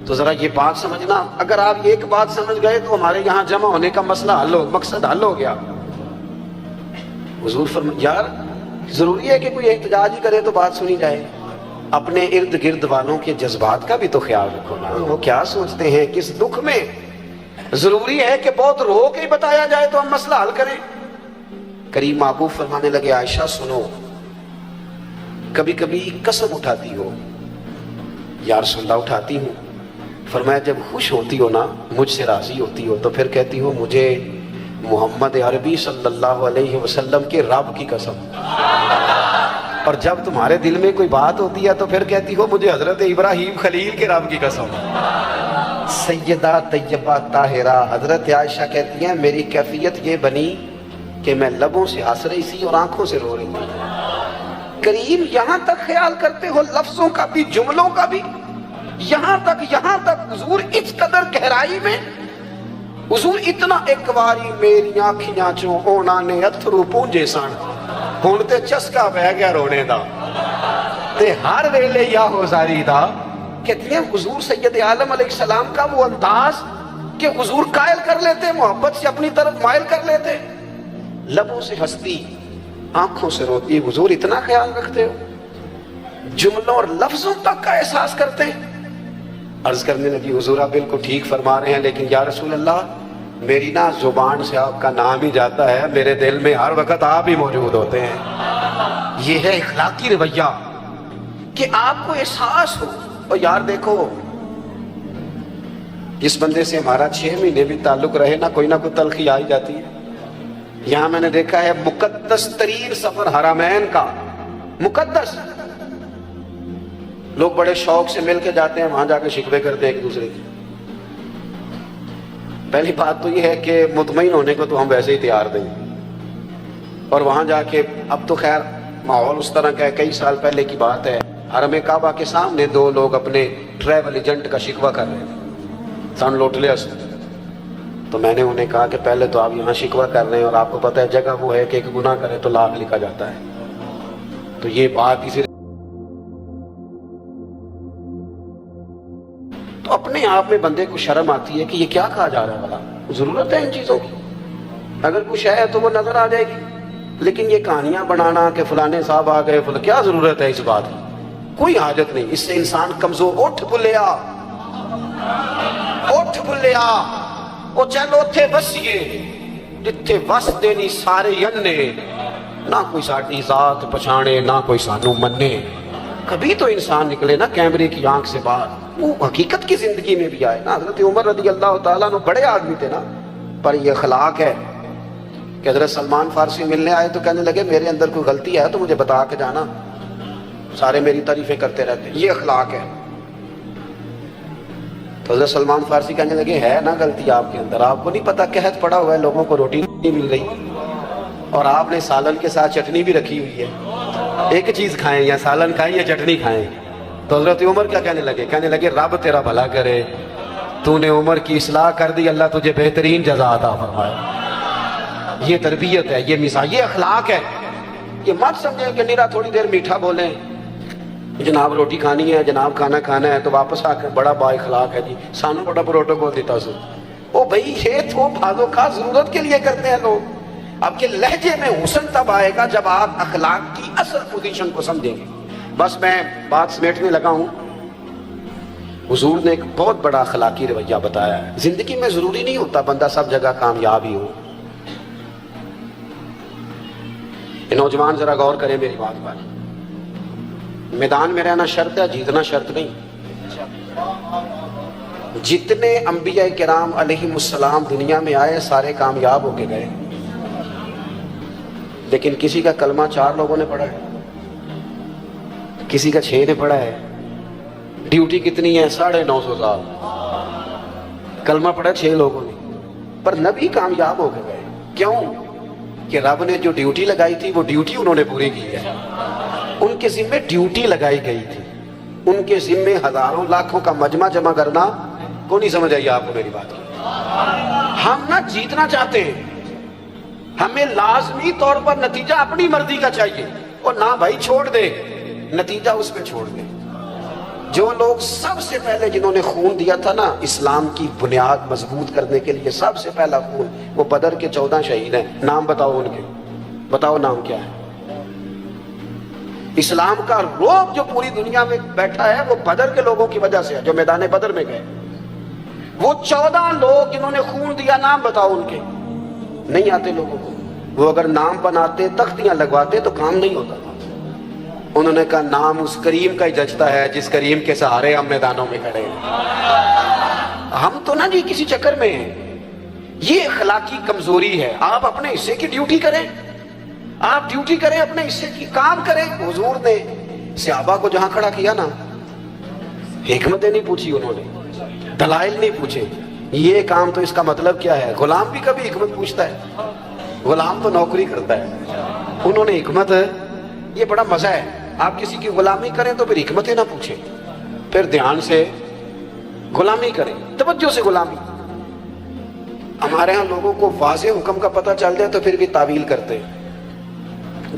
تو ذرا یہ بات سمجھنا، اگر آپ ایک بات سمجھ گئے تو ہمارے یہاں جمع ہونے کا مسئلہ حل ہو، مقصد حل ہو گیا۔ حضور فرمایا یار ضروری ہے کہ کوئی احتجاج ہی کرے تو بات سنی جائے؟ اپنے ارد گرد والوں کے جذبات کا بھی تو خیال رکھو نا، وہ کیا سوچتے ہیں کس دکھ میں؟ ضروری ہے کہ بہت رو کے ہی بتایا جائے تو ہم مسئلہ حل کریں؟ کریم محبوب فرمانے لگے عائشہ سنو، کبھی کبھی قسم اٹھاتی ہو؟ یا رسول اللہ اٹھاتی ہوں۔ فرمایا جب خوش ہوتی ہو نا، مجھ سے راضی ہوتی ہو، تو پھر کہتی ہو مجھے محمد عربی صلی اللہ علیہ وسلم کے رب کی قسم، اور جب تمہارے دل میں کوئی بات ہوتی ہے تو پھر کہتی ہو مجھے حضرت ابراہیم خلیل کے رب کی قسم۔ سیدہ طیبہ طاہرہ حضرت عائشہ کہتی ہیں میری کیفیت یہ بنی کہ میں لبوں سے ہنس رہی تھی اور آنکھوں سے رو رہی تھی۔ کریم یہاں تک خیال کرتے ہو لفظوں کا بھی جملوں کا بھی، یہاں تک حضور اس قدر گہرائی میں، حضور اتنا ایک واری میری آنکھیاں چوں اونا نے اتھرو پونجے سن، ہن تے چسکا بہ گیا رونے دا، تے ہر ویلے یا ہو زاری دا۔ کہتی ہیں حضور سید عالم علیہ السلام کا وہ انداز کہ حضور قائل کر لیتے، محبت سے اپنی طرف مائل کر لیتے، لبوں سے ہستی آنکھوں سے روتی۔ حضور اتنا خیال رکھتے ہو، جملوں اور لفظوں تک کا احساس کرتے ہیں۔ عرض کرنے لگی حضور آپ بالکل ٹھیک فرما رہے ہیں، لیکن یا رسول اللہ میری نا زبان سے آپ کا نام ہی جاتا ہے، میرے دل میں ہر وقت آپ ہی موجود ہوتے ہیں۔ یہ ہے اخلاقی رویہ کہ آپ کو احساس ہو۔ اور یار دیکھو، جس بندے سے ہمارا 6 مہینے بھی تعلق رہے نا، کوئی نہ کوئی تلخی آ ہی جاتی ہے۔ یہاں میں نے دیکھا ہے مقدس ترین سفر حرمین کا، مقدس، لوگ بڑے شوق سے مل کے جاتے ہیں، وہاں جا کے شکوے کرتے ہیں ایک دوسرے کی۔ پہلی بات تو یہ ہے کہ مطمئن ہونے کو تو ہم ویسے ہی تیار دیں، اور وہاں جا کے اب تو خیر ماحول اس طرح کا ہے، کئی سال پہلے کی بات ہے، حرم کعبہ کے سامنے 2 لوگ اپنے ٹریول ایجنٹ کا شکوہ کر رہے تھے، سن لوٹ لیا اس نے۔ تو میں نے انہیں کہا کہ پہلے تو آپ یہاں شکوہ کر رہے ہیں، اور آپ کو پتہ ہے جگہ وہ ہے کہ ایک گناہ کرے تو لاکھ لکھا جاتا ہے، تو یہ بات اسی تو اپنے آپ میں بندے کو شرم آتی ہے کہ یہ کیا کہا جا رہا ہے، بھلا ضرورت ہے ان چیزوں کی؟ اگر کچھ ہے تو وہ نظر آ جائے گی، لیکن یہ کہانیاں بنانا کہ فلانے صاحب آ گئے، کیا ضرورت ہے اس بات کی؟ کوئی حاجت نہیں، اس سے انسان کمزور۔ اٹھ بلیا، اٹھ بلیا، وہ چلو تھے بسیے جتھے وس دینی سارے ینے، نہ کوئی ساڑی ذات پچھانے نہ کوئی سانو منے۔ کبھی تو انسان نکلے نا کیمرے کی آنکھ سے باہر، وہ حقیقت کی زندگی میں بھی آئے نا۔ حضرت عمر رضی اللہ تعالیٰ عنہ بڑے آدمی تھے نا، پر یہ اخلاق ہے کہ حضرت سلمان فارسی ملنے آئے تو کہنے لگے میرے اندر کوئی غلطی ہے تو مجھے بتا کے جانا، سارے میری تعریفیں کرتے رہتے ہیں، یہ اخلاق ہے۔ تو حضرت سلمان فارسی کہنے لگے ہے نا غلطی آپ کے اندر، آپ کو نہیں پتا قحط پڑا ہوا ہے، لوگوں کو روٹی نہیں مل رہی، اور آپ نے سالن کے ساتھ چٹنی بھی رکھی ہوئی ہے، ایک چیز کھائیں، یا سالن کھائیں یا چٹنی کھائیں۔ تو حضرت عمر کیا کہنے لگے رب تیرا بھلا کرے، تو نے عمر کی اصلاح کر دی، اللہ تجھے بہترین جزا عطا فرمائے۔ یہ تربیت ہے، یہ مثال، یہ اخلاق ہے۔ یہ مت سمجھیں کہ نیرا تھوڑی دیر میٹھا بولیں، جناب روٹی کھانی ہے، جناب کھانا کھانا ہے، تو واپس آ کر بڑا با اخلاق ہے جی سانو بڑا پروٹوکول دیتا سو۔ او بھائی یہ تو بعض اوقات ضرورت کے لیے کرتے ہیں لوگ۔ آپ کے لہجے میں حسن تب آئے گا جب آپ اخلاق کی اصل پوزیشن کو سمجھیں گے۔ بس میں بات سمیٹنے لگا ہوں۔ حضور نے ایک بہت بڑا اخلاقی رویہ بتایا ہے۔ زندگی میں ضروری نہیں ہوتا بندہ سب جگہ کامیاب ہی ہو۔ نوجوان ذرا غور کریں میری بات پر، میدان میں رہنا شرط ہے، جیتنا شرط نہیں۔ جتنے انبیاء کرام علیہم السلام دنیا میں آئے سارے کامیاب ہو کے گئے، لیکن کسی کا کلمہ 4 لوگوں نے پڑھا ہے، کسی کا 6 نے پڑھا ہے۔ ڈیوٹی کتنی ہے؟ 950 سال، کلمہ پڑھا 6 لوگوں نے، پر نبی کامیاب ہو کے گئے۔ کیوں؟ کہ رب نے جو ڈیوٹی لگائی تھی وہ ڈیوٹی انہوں نے پوری کی ہے۔ ان کے ذمے ڈیوٹی لگائی گئی تھی، ان کے ذمے ہزاروں لاکھوں کا مجمع جمع کرنا کو نہیں سمجھ آئی آپ کو میری بات؟ ہم نہ جیتنا چاہتے ہیں، ہمیں لازمی طور پر نتیجہ اپنی مرضی کا چاہیے، اور نہ بھائی چھوڑ دے، نتیجہ اس پہ چھوڑ دے۔ جو لوگ سب سے پہلے جنہوں نے خون دیا تھا نا اسلام کی بنیاد مضبوط کرنے کے لیے، سب سے پہلا خون، وہ بدر کے 14 شہید ہیں۔ نام بتاؤ ان کے، بتاؤ نام کیا ہے؟ اسلام کا روب جو پوری دنیا میں بیٹھا ہے وہ بدر کے لوگوں کی وجہ سے ہے، جو میدان بدر میں گئے۔ وہ 14 لوگ جنہوں نے خون دیا، نام بتاؤ ان کے، نہیں آتے لوگوں کو۔ وہ اگر نام بناتے، تختیاں لگواتے تو کام نہیں ہوتا تھا۔ انہوں نے کہا نام اس کریم کا ہی جچتا ہے جس کریم کے سہارے ہم میدانوں میں کھڑے ہیں۔ ہم تو نا جی کسی چکر میں ہیں، یہ اخلاقی کمزوری ہے۔ آپ اپنے حصے کی ڈیوٹی کریں، آپ ڈیوٹی کریں، اپنے حصے کی کام کریں۔ حضور نے صحابہ کو جہاں کھڑا کیا نا، حکمتیں نہیں پوچھی انہوں نے، دلائل نہیں پوچھے، یہ کام تو اس کا مطلب کیا ہے۔ غلام بھی کبھی حکمت پوچھتا ہے، غلام تو نوکری کرتا ہے۔ انہوں نے حکمت، یہ بڑا مزہ ہے، آپ کسی کی غلامی کریں تو پھر حکمتیں نہ پوچھیں، پھر دھیان سے غلامی کریں، توجہ سے غلامی۔ ہمارے ہاں لوگوں کو واضح حکم کا پتہ چل جائے تو پھر بھی تعویل کرتے ہیں،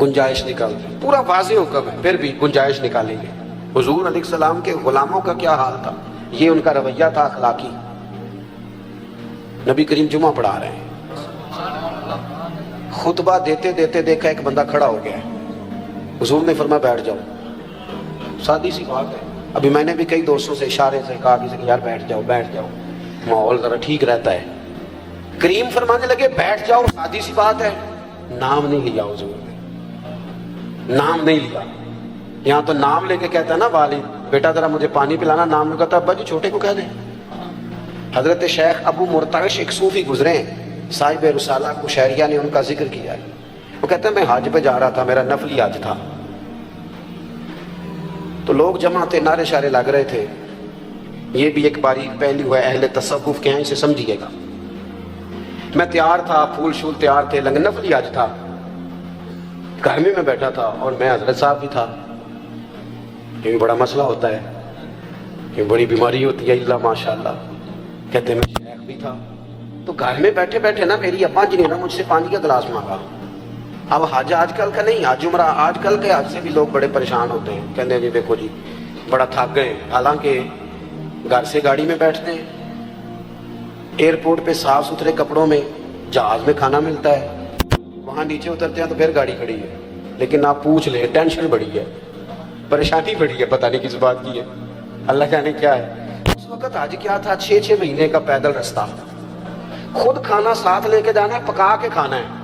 گنجائش نکالتے ہیں۔ پورا واضح حکم ہے پھر بھی گنجائش نکالیں گے۔ حضور علیہ السلام کے غلاموں کا کیا حال تھا، یہ ان کا رویہ تھا اخلاقی۔ نبی کریم جمعہ پڑھا رہے ہیں، خطبہ دیتے دیتے دیکھا ایک بندہ کھڑا ہو گیا ہے۔ حضور نے فرمایا بیٹھ جاؤ۔ سادی سی بات ہے، ابھی میں نے بھی کئی دوستوں سے اشارے سے کہا کسی کہ یار بیٹھ جاؤ بیٹھ جاؤ، ماحول ذرا ٹھیک رہتا ہے۔ کریم فرمانے لگے بیٹھ جاؤ، سادی سی بات ہے، نام نہیں لیا حضور نے، نام نہیں لیا۔ یہاں تو نام لے کے کہتا ہے نا والد، بیٹا ذرا مجھے پانی پلانا، نام نہیں کہتا ابا جی چھوٹے کو کہہ دیں۔ حضرت شیخ ابو مرتعش ایک صوفی گزرے ہیں، صاحب رسالہ قشیریہ نے ان کا ذکر کیا ہے۔ وہ کہتے ہیں میں حج پہ جا رہا تھا، میرا نفلی حج تھا، تو لوگ جمع تھے، نعرے شارے لگ رہے تھے۔ یہ بھی ایک باریک پہلو ہے اہل تصوف کے ہیں، اسے سمجھیے گا۔ میں تیار تھا، پھول شول تیار تھے، لنگ نفلی حج تھا، گھر میں بیٹھا تھا اور میں حضرت صاحب بھی تھا۔ یہ بھی بڑا مسئلہ ہوتا ہے، یہ بڑی بیماری ہوتی ہے، اللہ ماشاء اللہ۔ کہتے ہیں میں شیخ بھی تھا، تو گھر میں بیٹھے بیٹھے نا میری ابا جی نے نا مجھ سے پانی کا گلاس مانگا۔ اب حج آج کل کا نہیں، حج عمرہ آج کل کے حج سے بھی لوگ بڑے پریشان ہوتے ہیں، کہتے ہیں جی دیکھو جی بڑا تھک گئے، حالانکہ گھر سے گاڑی میں بیٹھتے ہیں، ایئرپورٹ پہ صاف ستھرے کپڑوں میں، جہاز میں کھانا ملتا ہے، وہاں نیچے اترتے ہیں تو پھر گاڑی کھڑی ہے۔ لیکن آپ پوچھ لیں ٹینشن بڑی ہے، پریشانی بڑی ہے، پتہ نہیں کس بات کی ہے، اللہ جانے کیا ہے۔ اس وقت حج کیا تھا، 6 مہینے کا پیدل رستہ، خود کھانا ساتھ لے کے جانا ہے، پکا کے کھانا ہے،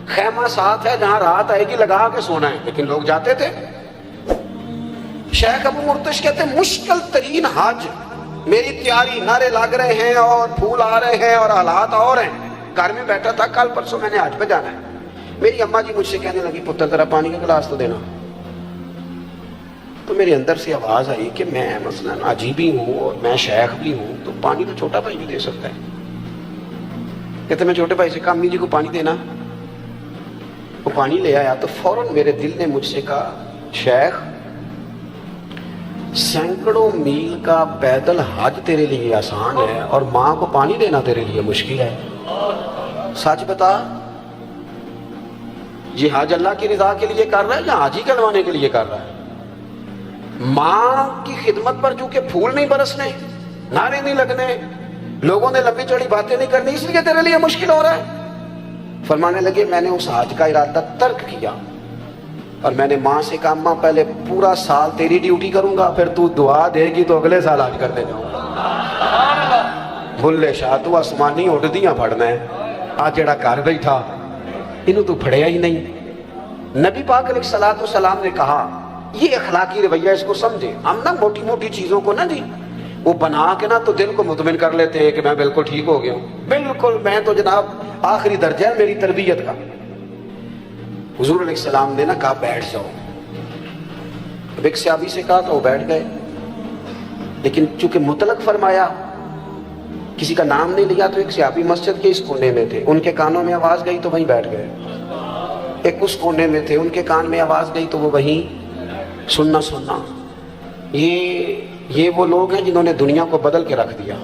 خیمہ ساتھ ہے، جہاں رات آئے گی لگا کے سونا ہے، لیکن لوگ جاتے تھے۔ شیخ ابو مرتش کہتے ہیں مشکل ترین حج، میری تیاری، نعرے لگ رہے ہیں اور پھول آ رہے ہیں اور حالات اور ہیں، گھر میں بیٹھا تھا، کل پرسوں میں نے حج پہ جانا ہے۔ میری اماں جی مجھ سے کہنے لگی پتر ذرا پانی کا گلاس تو دینا، تو میرے اندر سے آواز آئی کہ میں مثلاً عجیبی ہوں اور میں شیخ بھی ہوں، تو پانی تو چھوٹا بھائی بھی دے سکتا ہے۔ کہتے میں چھوٹے بھائی سے کہا امی جی کو پانی دینا، وہ پانی لے آیا، تو فوراً میرے دل نے مجھ سے کہا شیخ سینکڑوں میل کا پیدل حج تیرے لیے آسان ہے اور ماں کو پانی دینا تیرے لیے مشکل ہے، سچ بتا یہ حج اللہ کی رضا کے لیے کر رہا ہے یا حاجی کروانے کے لیے کر رہا ہے؟ ماں کی خدمت پر چونکہ پھول نہیں برسنے، نعرے نہیں لگنے، لوگوں نے لمبی چوڑی باتیں نہیں کرنی، اس لیے تیرے لیے مشکل ہو رہا ہے۔ فرمانے لگے میں نے اس حج کا ارادہ ترک کیا اور میں نے ماں سے کہا ماں پہلے پورا سال تیری ڈیوٹی کروں گا، پھر تو دعا دے گی تو اگلے سال حج کرنے جاؤں گا۔ بھلے شاہ تو آسمانی اڈدیاں پھڑنا ہے، آج جڑا گھر بیٹھا انہوں تو پھڑیا ہی نہیں۔ نبی پاک علیہ الصلوۃ والسلام نے کہا یہ اخلاقی رویہ، اس کو سمجھے۔ ہم نا موٹی موٹی چیزوں کو نا جی وہ بنا کے نا تو دل کو مطمئن کر لیتے ہیں کہ میں بالکل ٹھیک ہو گیا ہوں، بالکل میں تو جناب آخری درجہ ہے میری تربیت کا۔ حضور علیہ السلام نے نا کہا بیٹھ جاؤ، اب ایک صحابی سے کہا تو وہ بیٹھ گئے، لیکن چونکہ مطلق فرمایا، کسی کا نام نہیں لیا، تو ایک صحابی مسجد کے اس کونے میں تھے، ان کے کانوں میں آواز گئی تو وہیں بیٹھ گئے۔ ایک اس کونے میں تھے، ان کے کان میں آواز گئی تو وہ وہیں سننا۔ یہ وہ لوگ ہیں جنہوں نے دنیا کو بدل کے رکھ دیا۔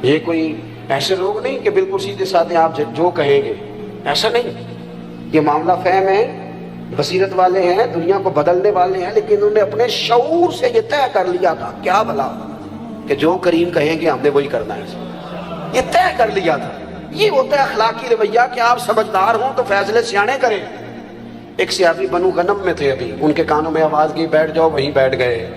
یہ کوئی ایسے لوگ نہیں کہ بالکل سیدھے سادھے آپ جو کہیں گے، ایسا نہیں۔ یہ معاملہ فہم ہے، بصیرت والے ہیں، دنیا کو بدلنے والے ہیں، لیکن انہوں نے اپنے شعور سے یہ طے کر لیا تھا، کیا بھلا، کہ جو کریم کہیں گے ہم نے وہی کرنا ہے، یہ طے کر لیا تھا۔ یہ ہوتا ہے اخلاقی رویہ کہ آپ سمجھدار ہوں تو فیصلے سیانے کریں، ایک صحابی بنو غنم میں تھے ابھی، ان کے کانوں میں آواز گئی بیٹھ جاؤ، وہیں بیٹھ گئے.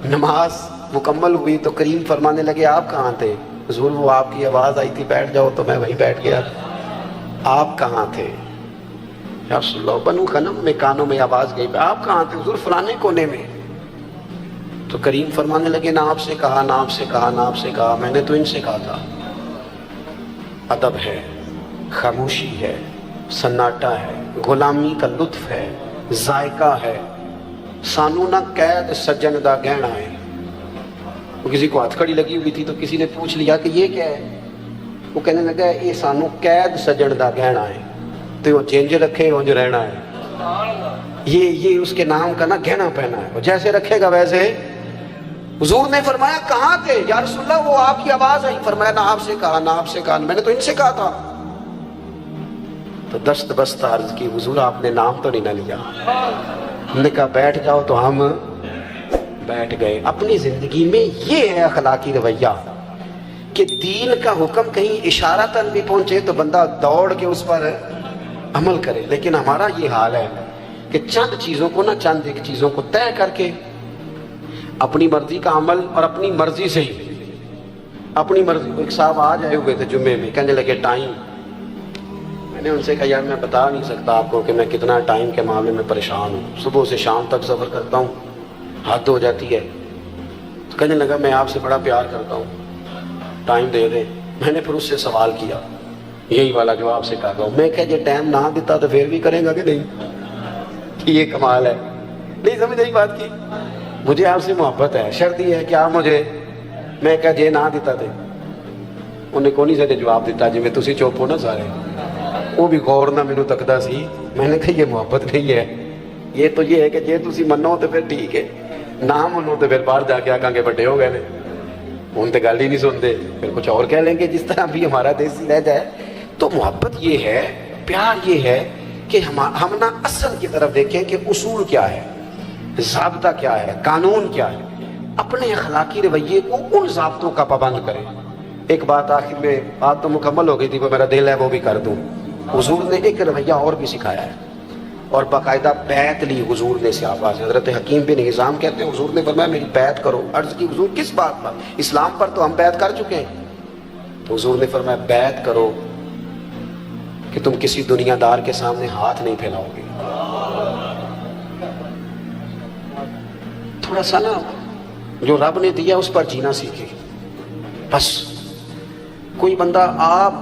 نماز مکمل ہوئی تو کریم فرمانے لگے آپ کہاں تھے؟ حضور وہ آپ کی آواز آئی تھی بیٹھ جاؤ تو میں وہیں بیٹھ گیا. آپ کہاں تھے؟ یا رسول اللہ بنو غنم میں کانوں میں آواز گئی. آپ کہاں تھے؟ حضور فلانے کونے میں. تو کریم فرمانے لگے نہ آپ سے کہا، نہ آپ سے کہا، نہ آپ سے کہا، میں نے تو ان سے کہا تھا. ادب ہے، خاموشی ہے، سناٹا ہے، غلامی کا لطف ہے، ذائقہ ہے. سانو نہ قید سجن دا گہنا ہے. وہ کسی کو ہتھ کڑی لگی ہوئی تھی تو کسی نے پوچھ لیا کہ یہ کیا ہے؟ وہ کہنے لگا یہ سانو قید سجن دا گہنا ہے. تو وہ جینج رکھے اونج رہنا ہے. یہ اس کے نام کا نا گہنا پہنا ہے، وہ جیسے رکھے گا ویسے. حضور نے فرمایا کہاں تھے؟ یا رسول اللہ وہ آپ کی آواز آئی. فرمایا نہ آپ سے کہا، نہ آپ سے کہا، میں نے تو ان سے کہا تھا. تو دست بست عرض کی حضور آپ نے نام تو نہیں نہ لیا. ہم نے کہا بیٹھ جاؤ تو ہم بیٹھ گئے. اپنی زندگی میں یہ ہے اخلاقی رویہ کہ دین کا حکم کہیں اشارتاً بھی پہنچے تو بندہ دوڑ کے اس پر عمل کرے. لیکن ہمارا یہ حال ہے کہ چند چیزوں کو چند ایک چیزوں کو طے کر کے اپنی مرضی کا عمل، اور اپنی مرضی سے ہی اپنی مرضی. ایک صاحب آج آئے ہوئے تھے جمعے میں، کہنے لگے ٹائم. میں نے ان سے کہا یار میں بتا نہیں سکتا آپ کو کہ میں کتنا ٹائم کے معاملے میں پریشان ہوں. صبح سے شام تک سفر کرتا ہوں، حد ہو جاتی ہے. تو کہنے لگا میں آپ سے بڑا پیار کرتا ہوں، ٹائم دے دیں. میں نے پھر اس سے سوال کیا، یہی والا جو آپ سے کہا ہوں. میں کہا یہ ٹائم نہ دیتا تو پھر بھی کرے گا کہ نہیں؟ یہ کمال ہے. نہیں سمجھ آئی بات کی؟ مجھے آپ سے محبت ہے، شرط یہ ہے کہ آپ مجھے. میں کہا جے نہ دیتا تھے انہیں کونی سے جواب دیتا جی میں تسی چپ ہو نا سارے. وہ بھی غور نہ مینوں تکدا سی. میں نے کہا یہ محبت نہیں ہے، یہ تو یہ ہے کہ جے تسی منو تو پھر ٹھیک ہے، نہ منو تو پھر باہر جا کے آکاں گے بڑے ہو گئے نے، ہن تے گل ہی نہیں سنتے، پھر کچھ اور کہہ لیں گے جس طرح بھی ہمارا دیسی لہجہ ہے. تو محبت یہ ہے، پیار یہ ہے کہ ہم نہ اصل کی طرف دیکھیں کہ اصول کیا ہے، ضابطہ کیا ہے، قانون کیا ہے. اپنے اخلاقی رویے کو ان ضابطوں کا پابند کریں. ایک بات آخر میں، بات تو مکمل ہو گئی تھی، وہ میرا دل ہے وہ بھی کر دوں. حضور نے ایک رویہ اور بھی سکھایا ہے، اور باقاعدہ بیعت لی حضور نے صحابہ سے. حضرت حکیم بن ہزام کہتے ہیں حضور نے فرمایا میری بیعت کرو. عرض کی حضور کس بات پر؟ اسلام پر تو ہم بیعت کر چکے ہیں. تو حضور نے فرمایا بیعت کرو کہ تم کسی دنیا دار کے سامنے ہاتھ نہیں پھیلاؤ گے. تھوڑا سا نا جو رب نے دیا اس پر جینا سیکھے. بس کوئی بندہ، آپ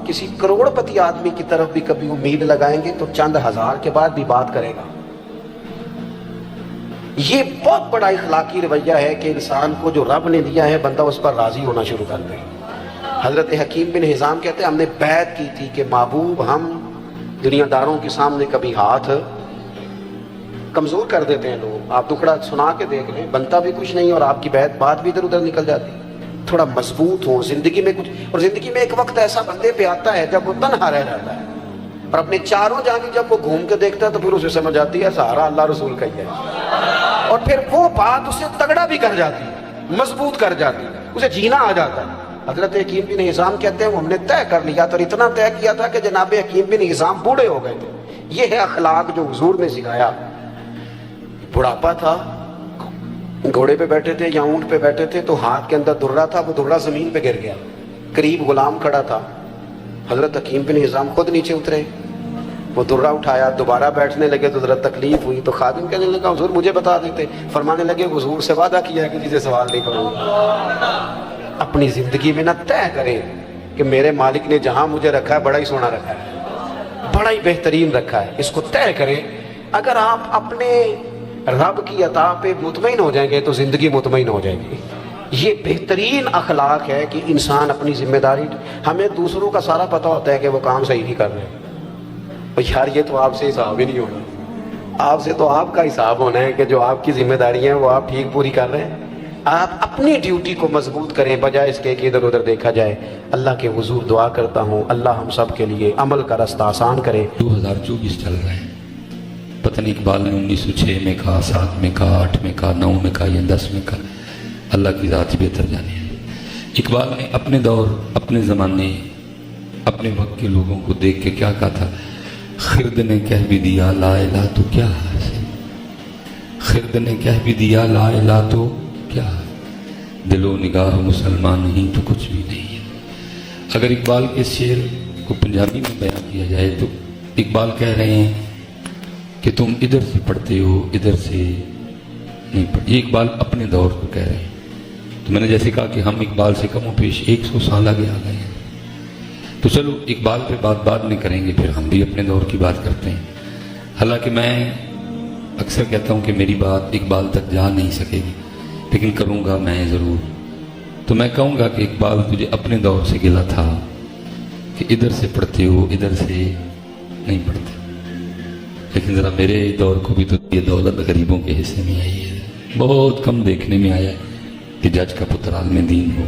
کسی کروڑ پتی آدمی کی طرف بھی کبھی امید لگائیں گے تو چند ہزار کے بعد بھی بات کرے گا. یہ بہت بڑا اخلاقی رویہ ہے کہ انسان کو جو رب نے دیا ہے بندہ اس پر راضی ہونا شروع کر دے. حضرت حکیم بن ہزام کہتے ہیں ہم نے بیعت کی تھی کہ محبوب ہم دنیا داروں کے سامنے کبھی ہاتھ کمزور کر دیتے ہیں لوگ. آپ ٹکڑا سنا کے دیکھ لیں، بنتا بھی کچھ نہیں اور آپ کی بات بھی ادھر ادھر نکل جاتی. تھوڑا مضبوط ہو زندگی میں کچھ. اور زندگی میں ایک وقت ایسا بندے پہ آتا ہے جب وہ تنہا رہ جاتا ہے اور اپنے چاروں جانب جب وہ گھوم کے دیکھتا ہے تو پھر اسے سمجھ آتی ہے سہارا اللہ رسول کا ہی ہے. اور پھر وہ بات اسے تگڑا بھی کر جاتی ہے، مضبوط کر جاتی ہے، اسے جینا آ جاتا ہے. حضرت حکیم بن ہزام کہتے ہیں وہ ہم نے طے کر لیا تھا، اور اتنا طے کیا تھا کہ جناب حکیم بن ہزام بوڑھے ہو گئے تھے. یہ ہے اخلاق جو حضور نے سکھایا. بڑھاپا تھا، گھوڑے پہ بیٹھے تھے یا اونٹ پہ بیٹھے تھے تو ہاتھ کے اندر درہ تھا، وہ درہ زمین پہ گر گیا. قریب غلام کھڑا تھا، حضرت حکیم بن ہزام خود نیچے اترے، وہ درہ اٹھایا، دوبارہ بیٹھنے لگے تو ذرا تکلیف ہوئی تو خادم کہنے لگا حضور مجھے بتا دیتے. فرمانے لگے حضور سے وعدہ کیا ہے کہ کسی سے سوال نہیں کروں. اپنی زندگی میں نہ طے کریں کہ میرے مالک نے جہاں مجھے رکھا ہے بڑا ہی سونا رکھا ہے، بڑا ہی بہترین رکھا ہے، اس کو طے کریں. اگر آپ اپنے رب کی عطا پہ مطمئن ہو جائیں گے تو زندگی مطمئن ہو جائے گی. یہ بہترین اخلاق ہے کہ انسان اپنی ذمہ داری. ہمیں دوسروں کا سارا پتہ ہوتا ہے کہ وہ کام صحیح نہیں کر رہے، یار یہ تو آپ سے حساب ہی نہیں ہونا. آپ سے تو آپ کا حساب ہونا ہے کہ جو آپ کی ذمہ داری ہیں وہ آپ ٹھیک پوری کر رہے ہیں. آپ اپنی ڈیوٹی کو مضبوط کریں بجائے اس کے کہ ادھر ادھر دیکھا جائے. اللہ کے حضور دعا کرتا ہوں اللہ ہم سب کے لیے عمل کا رستہ آسان کرے. 2024 چل رہا ہے، پتہ نہیں اقبال نے 1906 میں کہا، 7 میں کہا، 8 میں کہا، 9 میں کہا یا 10 میں کہا، اللہ کی ذات بہتر جانے ہے. اقبال نے اپنے دور، اپنے زمانے، اپنے وقت کے لوگوں کو دیکھ کے کیا کہا تھا؟ خرد نے کہہ بھی دیا لا الہ تو کیا حاصل، خرد نے کہہ بھی دیا لا الہ تو کیا حاصل، دل و نگاہ مسلمان نہیں تو کچھ بھی نہیں ہے۔ اگر اقبال کے شعر کو پنجابی میں بیان کیا جائے تو اقبال کہہ رہے ہیں کہ تم ادھر سے پڑھتے ہو ادھر سے نہیں پڑھتے، یہ اقبال اپنے دور کو کہہ رہے ہیں۔ تو میں نے جیسے کہا کہ ہم اقبال سے کم و بیش 100 سال آگے آ گئے ہیں، تو چلو اقبال پہ بات بعد میں کریں گے، پھر ہم بھی اپنے دور کی بات کرتے ہیں۔ حالانکہ میں اکثر کہتا ہوں کہ میری بات اقبال تک جا نہیں سکے گی، لیکن کروں گا میں ضرور۔ تو میں کہوں گا کہ اقبال تجھے اپنے دور سے گلا تھا کہ ادھر سے پڑھتے ہو ادھر سے نہیں پڑھتے، لیکن ذرا میرے دور کو بھی تو یہ دولت غریبوں کے حصے میں آئی ہے۔ بہت کم دیکھنے میں آیا کہ جج کا پتر عالم دین ہو،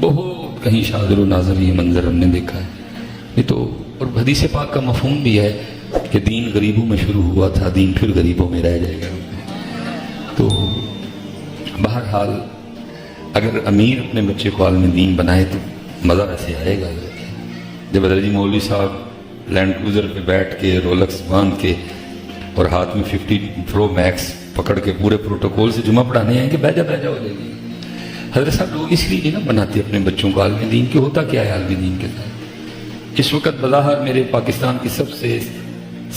بہت کہیں شاذر و ناظر یہ منظر ہم نے دیکھا ہے۔ یہ تو اور حدیث پاک کا مفہوم بھی ہے کہ دین غریبوں میں شروع ہوا تھا، دین پھر غریبوں میں رہ جائے گا۔ تو بہرحال اگر امیر اپنے بچے کو عالم دین بنائے تو مزہ ایسے آئے گا۔ جب حضرت جی مولوی صاحب لینڈ کروزر پہ بیٹھ کے رولکس باندھ کے اور ہاتھ میں 50 پرو میکس پکڑ کے پورے پروٹوکول سے جمعہ پڑھانے آئیں کہ بہ جا ہو جائے گی۔ حضرت صاحب لوگ اس لیے نہ بناتے اپنے بچوں کو عالم دین، کہ ہوتا کیا ہے عالم دین کے ساتھ؟ اس وقت بظاہر میرے پاکستان کی سب سے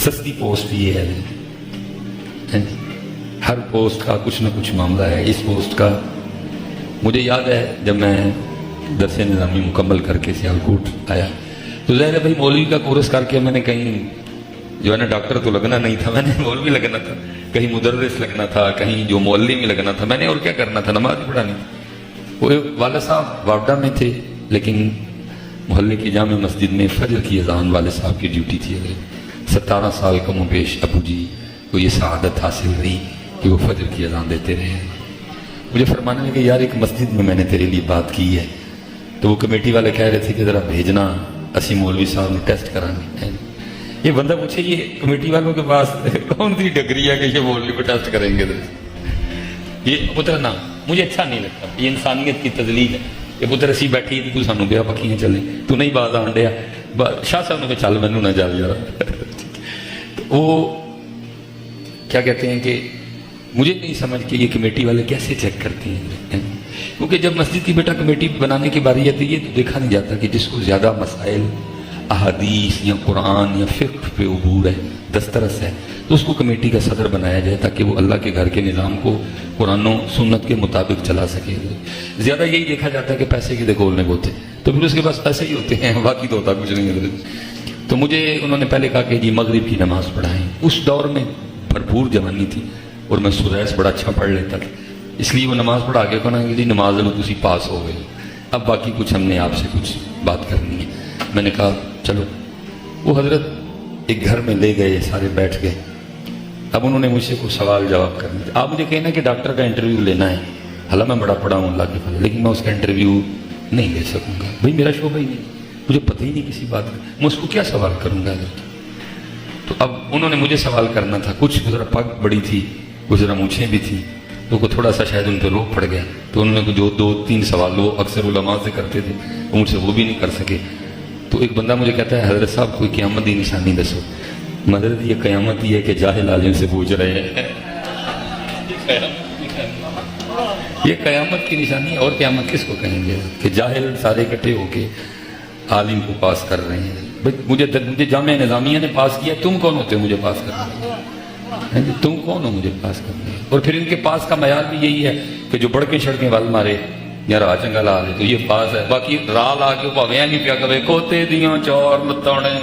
سستی پوسٹ یہ ہے، ہر پوسٹ کا کچھ نہ کچھ معاملہ ہے۔ اس پوسٹ کا مجھے یاد ہے جب میں درس نظامی مکمل کر کے سیالکوٹ آیا تو ظاہر ہے بھائی مولوی کا کورس کر کے میں نے کہیں جو ہے نا ڈاکٹر تو لگنا نہیں تھا، میں نے مولوی لگنا تھا، کہیں مدرس لگنا تھا، کہیں جو معلم میں لگنا تھا، میں نے اور کیا کرنا تھا، نماز ہی پڑھانی تھی۔ وہ والد صاحب واپڈا میں تھے، لیکن محلے کی جامع مسجد میں فجر کی اذان والد صاحب کی ڈیوٹی تھی۔ 17 سال کم و بیش ابو جی کو یہ سعادت حاصل رہی کہ وہ فجر کی اذان دیتے رہے۔ مجھے فرمانے لگے یار ایک مسجد میں نے تیرے لیے بات کی ہے، تو وہ کمیٹی والے کہہ رہے تھے کہ ذرا بھیجنا، اسی مولوی صاحب نے ٹیسٹ کرانی۔ یہ بندہ پوچھے یہ کمیٹی والوں کے پاس کون سی ڈگری ہے کہ یہ مولوی کو ٹیسٹ کریں گے؟ یہ پتر نا مجھے اچھا نہیں لگتا، یہ انسانیت کی تذلیل ہے کہ پتر اسی بیٹھی تو سانو بیا پکیاں چلیں، تو نہیں باز آن ڈیا شاہ صاحب نے چل مینوں نہ جل جا۔ وہ کیا کہتے ہیں کہ مجھے نہیں سمجھ کہ یہ کمیٹی والے کیسے چیک کرتے ہیں، کیونکہ جب مسجد کی بیٹا کمیٹی بنانے کی باری آتی ہے یہ تو دیکھا نہیں جاتا کہ جس کو زیادہ مسائل احادیث یا قرآن یا فقہ پہ عبور ہے، دسترس ہے، تو اس کو کمیٹی کا صدر بنایا جائے تاکہ وہ اللہ کے گھر کے نظام کو قرآن و سنت کے مطابق چلا سکے۔ زیادہ یہی دیکھا جاتا ہے کہ پیسے کی دکولنے ہوتے تو پھر اس کے پاس پیسے ہی ہوتے ہیں، باقی تو ہوتا کچھ نہیں ہے۔ تو مجھے انہوں نے پہلے کہا کہ جی مغرب کی نماز پڑھائیں۔ اس دور میں بھرپور جوانی تھی اور میں سدیس بڑا اچھا پڑھ لیتا تھا، اس لیے وہ نماز پڑھا کے کہنا کہ جی نماز میں تسی پاس ہو گئے، اب باقی کچھ ہم نے آپ سے کچھ بات کرنی ہے۔ میں نے کہا چلو، وہ حضرت ایک گھر میں لے گئے، سارے بیٹھ گئے۔ اب انہوں نے مجھ سے کچھ سوال جواب کرنے تھے۔ آپ مجھے کہنا کہ ڈاکٹر کا انٹرویو لینا ہے، حالانکہ میں بڑا پڑھا ہوں اللہ کے فضل، لیکن میں اس کا انٹرویو نہیں لے سکوں گا، بھائی میرا شعبہ ہی نہیں، مجھے پتہ ہی نہیں کسی بات کا، میں اس کو کیا سوال کروں گا حضرت؟ تو اب انہوں نے مجھے سوال کرنا تھا، کچھ ذرا پگ بڑی تھی، کچھ ذرا مونچھیں بھی تھیں، تو کو تھوڑا سا شاید ان پہ روک پڑ گیا، تو انہوں نے جو 2-3 سوال وہ اکثر علماء سے کرتے تھے وہ مجھ سے وہ بھی نہیں کر سکے۔ تو ایک بندہ مجھے کہتا ہے حضرت صاحب کوئی قیامت کی نشانی دسو۔ حضرت یہ قیامت یہ ہے کہ جاہل عالم سے پوچھ رہے ہیں، یہ قیامت کی نشانی ہے، اور قیامت کس کو کہیں گے کہ جاہل سارے اکٹھے ہو کے عالم کو پاس کر رہے ہیں۔ مجھے جامعہ نظامیہ نے پاس کیا، تم کون ہوتے ہو مجھے پاس کرنے؟ تم کون ہو مجھے پاس کرنے؟ اور پھر ان کے پاس کا معیار بھی یہی ہے کہ جو بڑھ کے سڑکیں وال مارے یا راہ چنگا لا لے تو یہ پاس ہے، باقی راہ لا کے پاویں نہیں پیا کرے کھوتے دیاں چور لتانے۔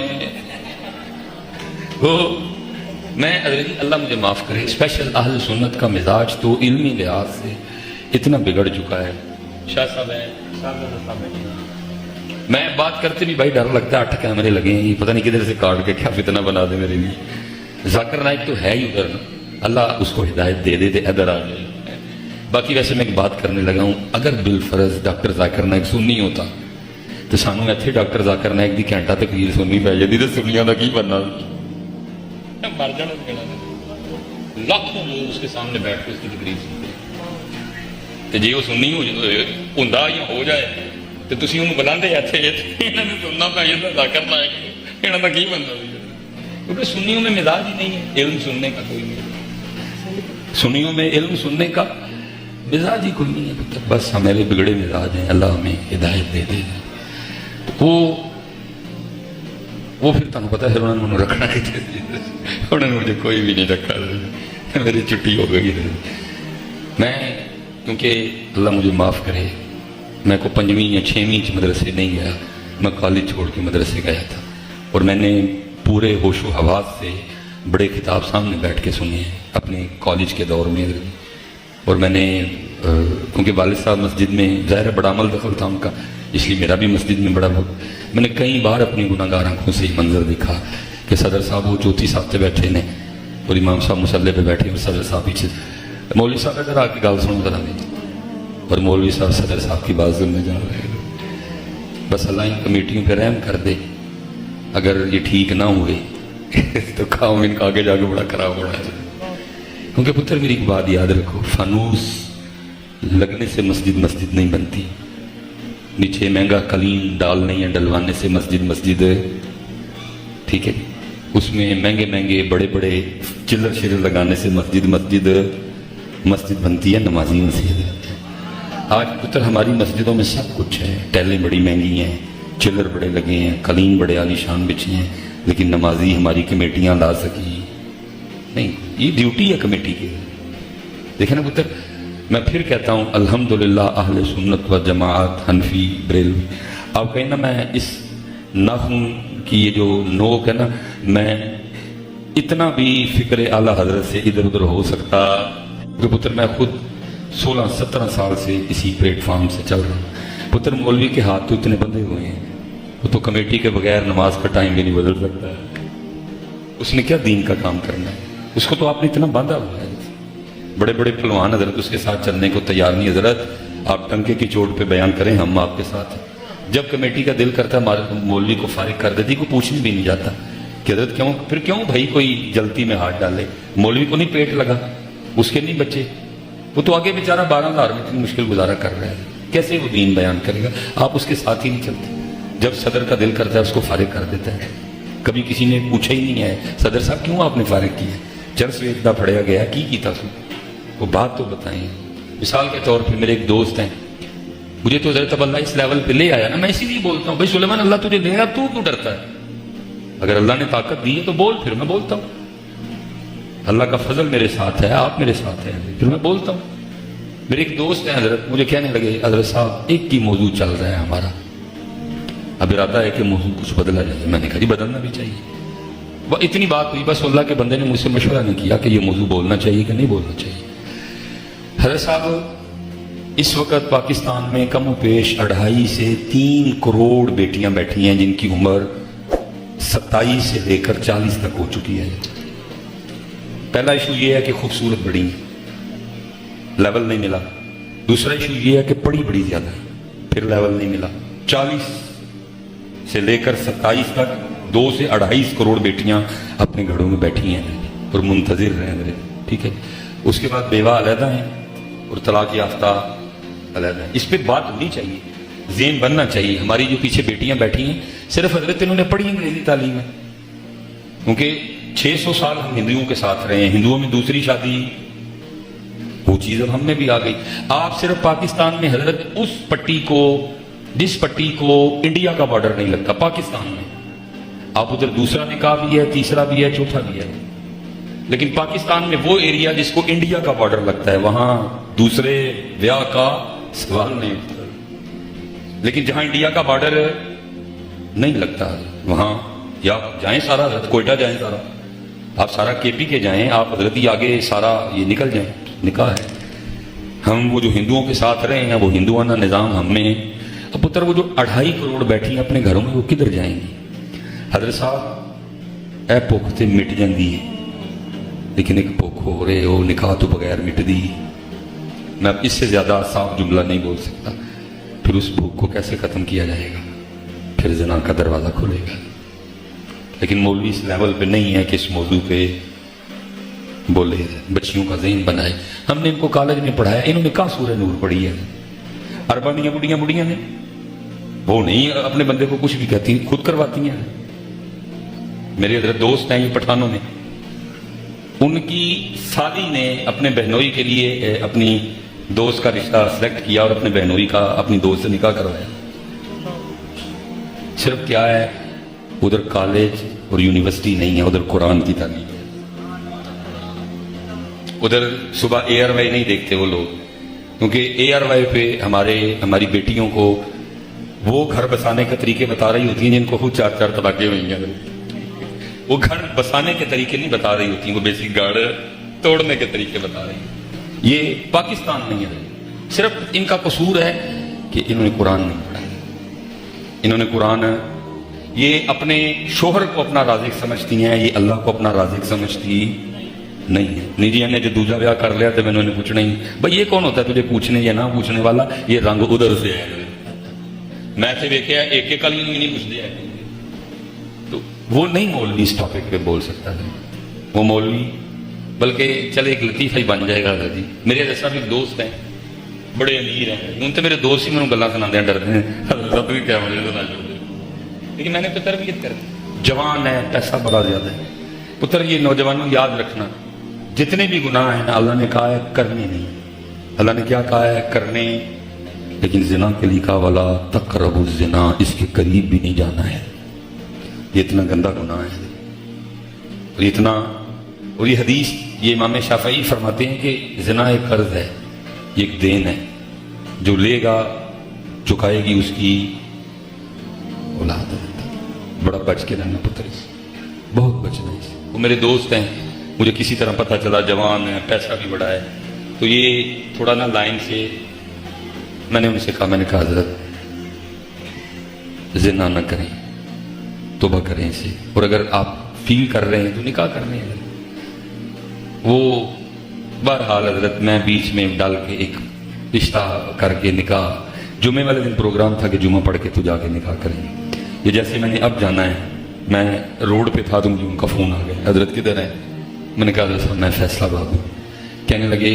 میں حضرت جی اللہ مجھے معاف کرے، اسپیشل اہل سنت کا مزاج تو علمی لحاظ سے اتنا بگڑ چکا ہے۔ شاہ صاحب ہیں، میں بات کرتے بھی بھائی ڈر لگتا ہے، 8 کیمرے لگے ہیں، پتہ نہیں کدھر سے کاٹ کے کیا فتنہ بنا دے میرے لیے۔ ذاکر نائک تو ہے ہی ادھر نا، اللہ اس کو ہدایت دے دے ادھر آ جائے۔ باقی ویسے میں ایک بات کرنے لگا ہوں، اگر بالفرض ڈاکٹر ذاکر نائک سنی ہوتا تو سانوں اتنے ڈاکٹر ذاکر نائک دی گھنٹہ تقریر سننی پی جاتی تو سنیاں دا کی بننا، مر جانا تھا۔ لاکھوں لوگ اس کے سامنے بیٹھ کے اس کی تقریر سنتے، جی وہ سنی ہوں یا ہو جائے تو تسی انہوں بلاندے اتنے انہوں نے سننا پی جاتا ذاکر نائک، انہوں نے کی بننا۔ क्योंकि सुन्नियों में मिजाज ही नहीं है इल्म सुनने का, कोई नहीं। सुन्नियों में इल्म सुनने का मिजाज ही कोई नहीं है पुत्र। बस हमारे बिगड़े मिजाज हैं, अल्लाह हमें हिदायत दे दे। वो फिर तुम पता है उन्होंने रखना ही उन्होंने मुझे कोई भी नहीं रखा, मेरी छुट्टी हो गई। मैं क्योंकि अल्लाह मुझे माफ़ करे, मैं को 5वीं या 6वीं मदरसे नहीं गया, मैं कॉलेज छोड़ के मदरसे गया था और मैंने पूरे होशो हवास से बड़े किताब सामने बैठ के सुने हैं अपने कॉलेज के दौर में। और मैंने क्योंकि वालिद साहब मस्जिद में ज़ाहिर बड़ा अमल दखल था उनका, इसलिए मेरा भी मस्जिद में बड़ा मैंने कई बार अपनी गुनाहगार आंखों से ही मंजर देखा कि सदर साहब वो चौथी साहब पे बैठे ने और इमाम साहब मुसल्ले पे बैठे और सदर साहब पीछे, मौलवी साहब इधर आके गाल सुनो जरा मेरी, और मौलवी साहब सदर साहब की बात सुनने जा रहे हैं। बस अल्लाह इन कमेटियों पर रहम कर दे, अगर ये ठीक ना हुए तो काम इनका आगे जाके बड़ा खराब हो रहा है। क्योंकि पुत्र मेरी एक बात याद रखो, फानूस लगने से मस्जिद मस्जिद नहीं बनती, नीचे महंगा कलीन डालने या डलवाने से मस्जिद मस्जिद, ठीक है, उसमें महंगे महंगे बड़े बड़े चिल्लर शिल्लर लगाने से मस्जिद मस्जिद मस्जिद बनती है, नमाजी मस्जिद। आज पुत्र हमारी मस्जिदों में सब कुछ है, टैलें बड़ी महंगी हैं, चिल्लर बड़े लगे हैं, कलीन बड़े आलीशान बिछे हैं, लेकिन नमाजी हमारी कमेटियां ला सकी नहीं। ये ड्यूटी है कमेटी की। देखे ना पुत्र, मैं फिर कहता हूँ अल्हम्दुलिल्लाह अहले सुन्नत व जमाअत हनफी बरेलवी। आप कहें ना मैं इस नख्म की ये जो नोक है ना, मैं इतना भी फिक्र आला हजरत से इधर उधर हो सकता, क्योंकि पुत्र मैं खुद 16-17 साल से इसी प्लेटफॉर्म से चल रहा हूँ। पुत्र मौलवी के हाथ तो इतने बंधे हुए हैं, वो तो कमेटी के बगैर नमाज का टाइम भी नहीं बदल सकता है। उसने क्या दीन का काम करना है, उसको तो आपने इतना बांधा हुआ है। बड़े बड़े पहलवान हजरत उसके साथ चलने को तैयार नहीं। हजरत आप टंके की चोट पे बयान करें, हम आपके साथ हैं। जब कमेटी का दिल करता है हमारे मौलवी को फारिग कर देती, को पूछने भी नहीं जाता कि हजरत क्यों, फिर क्यों भाई कोई जल्दी में हाथ डाले। मौलवी को नहीं पेट लगा, उसके नहीं बच्चे, वो तो आगे बेचारा 12,000 में इतनी मुश्किल गुजारा कर रहा है, कैसे वो दीन बयान करेगा। आप उसके साथ ही नहीं चलते। जब सदर का दिल करता है उसको फारिग कर देता है। कभी किसी ने पूछा ही नहीं है सदर साहब क्यों आपने फारिग किया, चर्च वेचना पड़ेगा गया की था, वो बात तो बताएं। मिसाल के तौर पे मेरे एक दोस्त हैं, मुझे तो हज़रत अल्लाह इस लेवल पे ले आया ना, मैं इसीलिए बोलता हूँ भाई सुलेमान अल्लाह तुझे ले आया, तू क्यों डरता है। अगर अल्लाह ने ताकत दी है तो बोल, फिर मैं बोलता हूँ। अल्लाह का फजल मेरे साथ है, आप मेरे साथ हैं, फिर मैं बोलता हूँ। मेरे एक दोस्त हैं हजरत, मुझे कहने लगे हजरत साहब एक ही मौजू चल रहा है हमारा, अब इरादा है कि मौजू कुछ बदला जाए। मैंने कहा जी बदलना भी चाहिए। वह इतनी बात हुई, बस अल्लाह के बंदे ने मुझसे मशवरा नहीं किया कि ये मौजू बोलना चाहिए कि नहीं बोलना चाहिए। हजरत साहब इस वक्त पाकिस्तान में कम पेश 2.5 से 3 करोड़ बेटियां बैठी हैं जिनकी उम्र 27 से लेकर 40 तक हो चुकी है। पहला इशू ये है कि खूबसूरत बड़ी लेवल नहीं मिला, दूसरा इशू ये है कि पढ़ी बड़ी ज्यादा, फिर लेवल नहीं मिला। 40 से लेकर 27 तक 2 से 2.5 करोड़ बेटियां अपने घरों में बैठी हैं और मुंतजिर रह रहे, ठीक है। उसके बाद बेवा अलहदा हैं और तलाक याफ्ता अलहदा है। इस पर बात होनी चाहिए, ज़हन बनना चाहिए। हमारी जो पीछे बेटियां बैठी हैं सिर्फ हजरत इन्होंने पढ़ी अंग्रेजी तालीम है, क्योंकि 600 साल हम हिंदुओं के साथ रहे हैं, हिंदुओं में दूसरी शादी वो चीज अब हम में भी आ गई। आप सिर्फ पाकिस्तान में हजरत उस पट्टी को, जिस पट्टी को इंडिया का बॉर्डर नहीं लगता पाकिस्तान में, आप उधर दूसरा निकाह भी है, तीसरा भी है, चौथा भी है, लेकिन पाकिस्तान में वो एरिया जिसको इंडिया का बॉर्डर लगता है वहां दूसरे ब्याह का सवाल नहीं उठता। लेकिन जहां इंडिया का बॉर्डर नहीं लगता वहां या जाएं सारा कोयटा जाएं सारा, आप सारा केपी के जाएं, आप हजरती आगे सारा ये निकल जाएं, निकाह है। हम वो जो हिंदुओं के साथ रहे हैं वो हिंदुआना निज़ाम हमें, अब पुत्र वो जो 2.5 करोड़ बैठी हैं अपने घरों में वो किधर जाएंगी। हजरत साहब ए भुख तो मिट जाती है, लेकिन एक भुख हो रहे हो निकाह तो बगैर मिटदी। मैं अब इससे ज्यादा साफ जुमला नहीं बोल सकता। फिर उस भूख को कैसे खत्म किया जाएगा, फिर जना का दरवाजा खुलेगा। लेकिन मौलवी इस लेवल पे नहीं है कि इस मौजू पे बोले, बच्चियों का ज़हन बनाए। हमने इनको कॉलेज में पढ़ाया, इन्होंने कहाँ सूरह नूर पढ़ी है। अरबानियाँ बुढ़ियाँ ने वो नहीं अपने बंदे को कुछ भी कहती, खुद करवाती हैं। मेरे हजरत दोस्त हैं ये पठानों में, उनकी साली ने अपने बहनोई के लिए अपनी दोस्त का रिश्ता सेलेक्ट किया और अपने बहनोई का अपनी दोस्त से निकाह करवाया। सिर्फ क्या है, उधर कॉलेज और यूनिवर्सिटी नहीं है, उधर कुरान की तालीम है। उधर सुबह ARY नहीं देखते वो लोग, क्योंकि ARY पे हमारी बेटियों को वो घर बसाने के तरीके बता रही होती हैं जिनको खुद 4-4 तलाकें हुई हैं। वो घर बसाने के तरीके नहीं बता रही होती, वो बेसिक घर तोड़ने के तरीके बता रही है। ये पाकिस्तान नहीं है, सिर्फ इनका कसूर है कि इन्होंने कुरान नहीं पढ़ा। इन्होंने कुरान, ये अपने शोहर को अपना राज़िक समझती हैं, ये अल्लाह को अपना राज़िक समझती नहीं है। निजी ने जो दूसरा ब्याह कर लिया तो मैंने उन्हें पूछना ही, भाई ये कौन होता है तुझे पूछने या ना पूछने वाला, ये रंग उधर से है। मैं तो देखे एक कल ही नहीं पूछते हैं, तो वो नहीं मौलवी इस टॉपिक पे बोल सकता है। वो मौलवी बल्कि चल एक लतीफ़ा ही बन जाएगा जी। मेरे जैसा भी दोस्त हैं, बड़े अमीर हैं, उन तो मेरे दोस्त ही मैंने गल्ला सुनाते हैं, डरते हैं क्या मुझे सुना छोड़ दे। लेकिन मैंने तो तरबियत कर दी, जवान है, पैसा बड़ा ज्यादा है। पुत्र ये नौजवानों याद रखना, जितने भी गुनाह हैं ना अल्लाह ने कहा है करने नहीं, अल्लाह ने क्या कहा है करने, लेकिन जिना के लिए कहा वाला तक़रबु ज़िना, इसके करीब भी नहीं जाना है। ये इतना गंदा गुनाह है और इतना, और ये हदीस ये इमाम शाफ़ई फरमाते हैं कि ज़िना एक कर्ज है, ये एक देन है, जो लेगा चुकाएगी उसकी औलाद। बड़ा बच के रहना पुत्र, बहुत बचना है। वो मेरे दोस्त हैं, मुझे किसी तरह पता चला जवान है, पैसा भी बड़ा है, तो ये थोड़ा ना लाइन से मैंने उनसे कहा, मैंने कहा हजरत ज़िना न करें, तौबा करें इसे, और अगर आप फील कर रहे हैं तो निकाह कर रहे हैं। वो बहरहाल हजरत मैं बीच में डाल के एक रिश्ता करके निकाह, जुमे वाले दिन प्रोग्राम था कि जुमा पढ़ के तो जाके निकाह करेंगे। ये जैसे मैंने अब जाना है, मैं रोड पे था तो मुझे उनका फ़ोन आ गया, हजरत किधर है? मैंने कहा हजरत साहब मैं फैसलाबाद हूँ। कहने लगे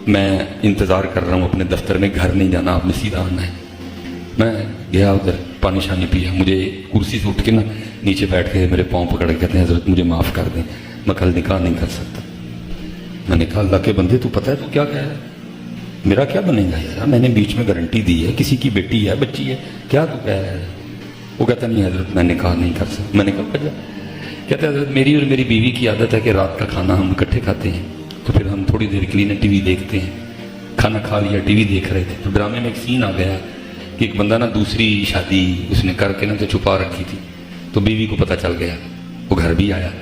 मैं इंतज़ार कर रहा हूँ अपने दफ्तर में, घर नहीं जाना, आपने सीधा आना है। मैं गया उधर, पानी शानी पिया, मुझे कुर्सी से उठ के ना नीचे बैठ के मेरे पाँव पकड़ के कहते हैं हजरत मुझे माफ़ कर दें, मैं कल निकाह नहीं कर सकता। मैंने कहा अल्लाह के बंदे तू पता है तू क्या कह रहा है, मेरा क्या बनेगा यार, मैंने बीच में गारंटी दी है, किसी की बेटी है बच्ची है, क्या तू कह रहा है? वो कहता नहीं हजरत मैं निकाह नहीं कर सकता। मैंने कहा वजह? कहता हजरत मेरी और मेरी बीवी की आदत है कि रात का खाना हम इकट्ठे खाते हैं, तो फिर हम थोड़ी देर के लिए ना टीवी देखते हैं। खाना खा लिया, टीवी देख रहे थे, तो ड्रामे में एक सीन आ गया कि एक बंदा ना दूसरी शादी उसने करके ना तो छुपा रखी थी, तो बीवी को पता चल गया, वो घर भी आया।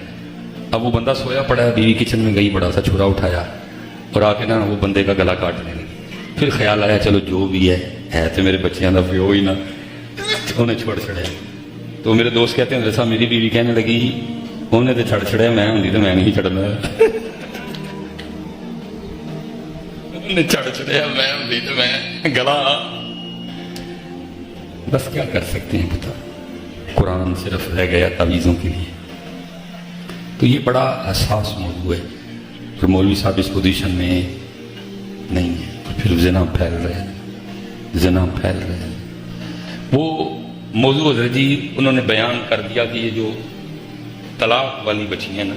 अब वो बंदा सोया पड़ा है, बीवी किचन में गई, बड़ा सा छुरा उठाया और आके ना वो बंदे का गला काटने लगी। फिर ख्याल आया चलो जो भी है तो मेरे बच्चों का प्यो ही ना, उन्हें छोड़ छड़िया। तो मेरे दोस्त कहते हैं जैसा मेरी बीवी कहने लगी उन्हें तो छड़ छड़िया, मैं होंगी तो मैं नहीं छड़ना, उन्हें छड़ छड़िया, मैं होंगी तो मैं गला। बस क्या कर सकते हैं पता, कुरान सिर्फ रह गया तावीज़ों के लिए। तो ये बड़ा हसास मौजू है, फिर मौलवी साहब इस पोजीशन में नहीं है, फिर ज़िना फैल रहे हैं, ज़िना फैल रहे हैं। वो मौजू हज़रत जी उन्होंने बयान कर दिया कि ये जो तलाक वाली बच्ची हैं ना,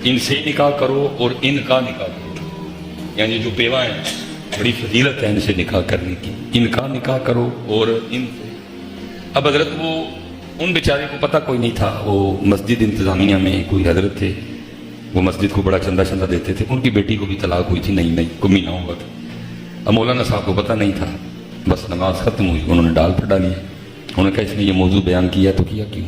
इनसे निकाह करो और इनका निकाह करो, यानी जो बेवा हैं बड़ी फजीलत है इनसे निकाह करने की, इनका निकाह करो और इनसे। अब हजरत वो उन बेचारे को पता कोई नहीं था, वो मस्जिद इंतज़ामिया में कोई हजरत थे, वो मस्जिद को बड़ा चंदा चंदा देते थे, उनकी बेटी को भी तलाक हुई थी, नहीं कोई महीना हुआ था। अब मौलाना साहब को पता नहीं था, बस नमाज ख़त्म हुई उन्होंने डाल फटा लिया। उन्होंने कहा इसने ये मौजू बयान किया तो किया क्यों,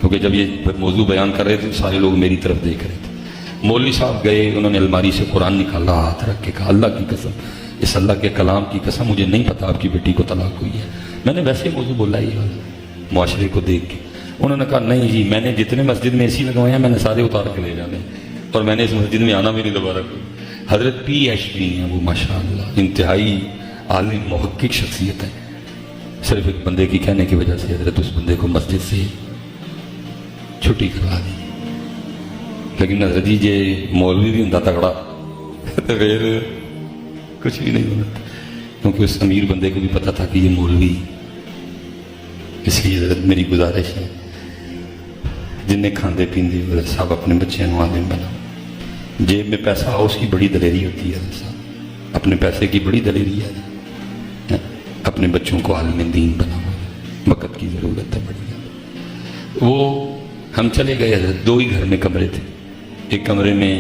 क्योंकि जब ये मौजू बयान कर रहे थे सारे लोग मेरी तरफ देख रहे थे। मौलवी साहब गए, उन्होंने अलमारी से कुरान निकाला, हाथ रख के कहा अल्लाह की कसम, इस अल्लाह के कलाम की कसम मुझे नहीं पता आपकी बेटी को तलाक हुई है। मैंने वैसे मौजू बोला ही मुआशरे को देख के। उन्होंने कहा नहीं जी, मैंने जितने मस्जिद में एसी लगवाए हैं मैंने सारे उतार के ले जाने, और मैंने इस मस्जिद में आना भी नहीं दोबारा कोई। हजरत PhD हैं वो, माशाअल्लाह इंतहाई आलिम मुहक्किक शख्सियत है। सिर्फ एक बंदे की कहने की वजह से हजरत उस बंदे को मस्जिद से छुट्टी करवा दी। लेकिन हजरत जी जे मौलवी भी होता तगड़ा तो फिर कुछ भी नहीं होता, क्योंकि उस अमीर बंदे को भी पता था कि ये मौलवी। इसलिए हजरत मेरी गुजारिश है जिन्हें खाते पीते हजरत साहब अपने बच्चों को आलिम बनाओ। जेब में पैसा हो उसकी बड़ी दलेरी होती है हजरत साहब, अपने पैसे की बड़ी दलेरी है। अपने बच्चों को आलिम दीन बनाओ, वक़्त की ज़रूरत है बड़ी। वो हम चले गए हजरत, 2 ही घर में कमरे थे। एक कमरे में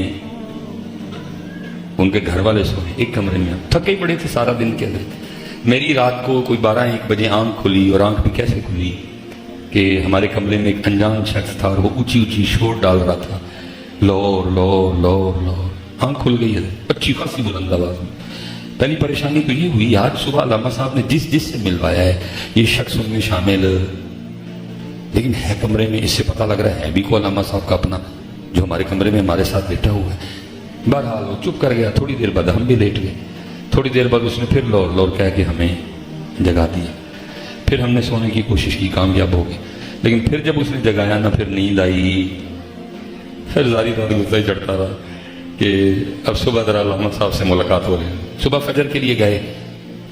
उनके घर वाले सोए, एक कमरे में हम थके पड़े थे, सारा दिन के अंदर। मेरी रात को कोई 12-1 बजे आंख खुली, और आंख भी कैसे खुली कि हमारे कमरे में एक अनजान शख्स था और वो ऊंची ऊंची शोर डाल रहा था, लाहौर लाहौर लाहौर लाहौर। आंख खुल गई है अच्छी खासी बुलंद आवाज में। पहली परेशानी तो ये हुई, आज सुबह अल्लामा साहब ने जिस से मिलवाया है ये शख्स उनमें शामिल, लेकिन है कमरे में, इससे पता लग रहा है भी को अल्लामा साहब का अपना, जो हमारे कमरे में हमारे साथ बैठा हुआ है। बहरहाल वो चुप कर गया। थोड़ी देर बाद हम भी लेट गए। थोड़ी देर बाद उसने फिर लौर लौर कह के हमें जगा दिया। फिर हमने सोने की कोशिश की, कामयाब हो गए। लेकिन फिर जब उसने जगाया ना, फिर नींद आई। फिर सारी रात गुस्सा ही चढ़ता रहा कि अब सुबह जरा अल्लामा साहब से मुलाकात हो रही है। सुबह फजर के लिए गए,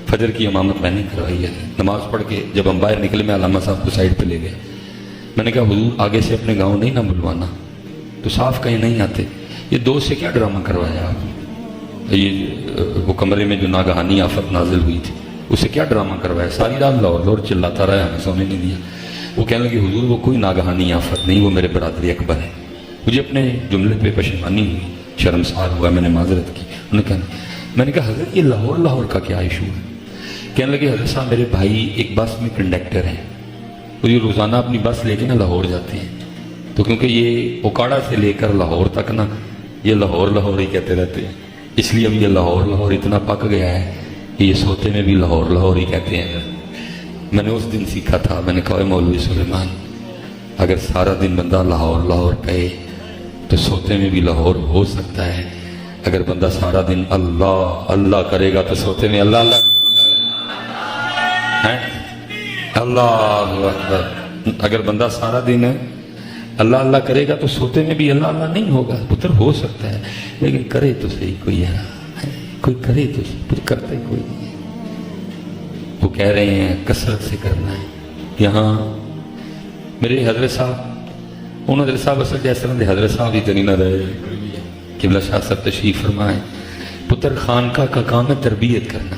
फजर की इमामत मैंने करवाई है। नमाज पढ़ के जब हम बाहर निकले, मैं अल्लामा साहब को साइड पे ले गए। मैंने कहा हुजूर आगे से अपने गाँव नहीं ना बुलवाना, तो साफ कहीं नहीं आते। ये दोस्त से क्या ड्रामा करवाया आप? ये वो कमरे में जो नागहानी आफत नाजिल हुई थी, उसे क्या ड्रामा करवाया? सारी रात लाहौर लाहौर चिल्लाता रहा, हमें सोने नहीं दिया। वो कहने लगे हुजूर वो कोई नागहानी आफत नहीं, वो मेरे बरादरी अकबर है। मुझे अपने जुमले पे पशेमानी हुई, शर्मसार हुआ, मैंने माजरत की। मैंने कहा हजरत ये लाहौर लाहौर का क्या इशू है? कहने लगे हजरत साहब मेरे भाई एक बस में कंडक्टर हैं, वो ये रोज़ाना अपनी बस लेके ना लाहौर जाते हैं, तो क्योंकि ये ओकाड़ा से लेकर लाहौर तक ना ये लाहौर लाहौर ही कहते रहते हैं, इसलिए अब ये लाहौर लाहौर इतना पक गया है कि ये सोते में भी लाहौर लाहौर ही कहते हैं। मैंने उस दिन सीखा था, मैंने कहा मौलवी सुलेमान अगर सारा दिन बंदा लाहौर लाहौर कहे तो सोते में भी लाहौर हो सकता है। अगर बंदा सारा दिन अल्लाह अल्लाह करेगा तो सोते में अल्लाह अल्लाह है। अल्लाह अकबर। अगर बंदा सारा दिन अल्लाह अल्लाह करेगा तो सोते में भी अल्लाह अल्लाह नहीं होगा। पुत्र हो सकता है, लेकिन करे तो सही कोई है, कोई करे तो सही, पुत्र करता ही कोई नहीं है। वो कह रहे हैं कसरत से करना है। यहाँ मेरे हजरत साहब, उन हजरत साहब असल जैसे हजरत साहब ही तो नहीं ना रहे, किबला शाह साहब तशरीफ फरमाए। पुत्र खानका का काम है तरबियत करना,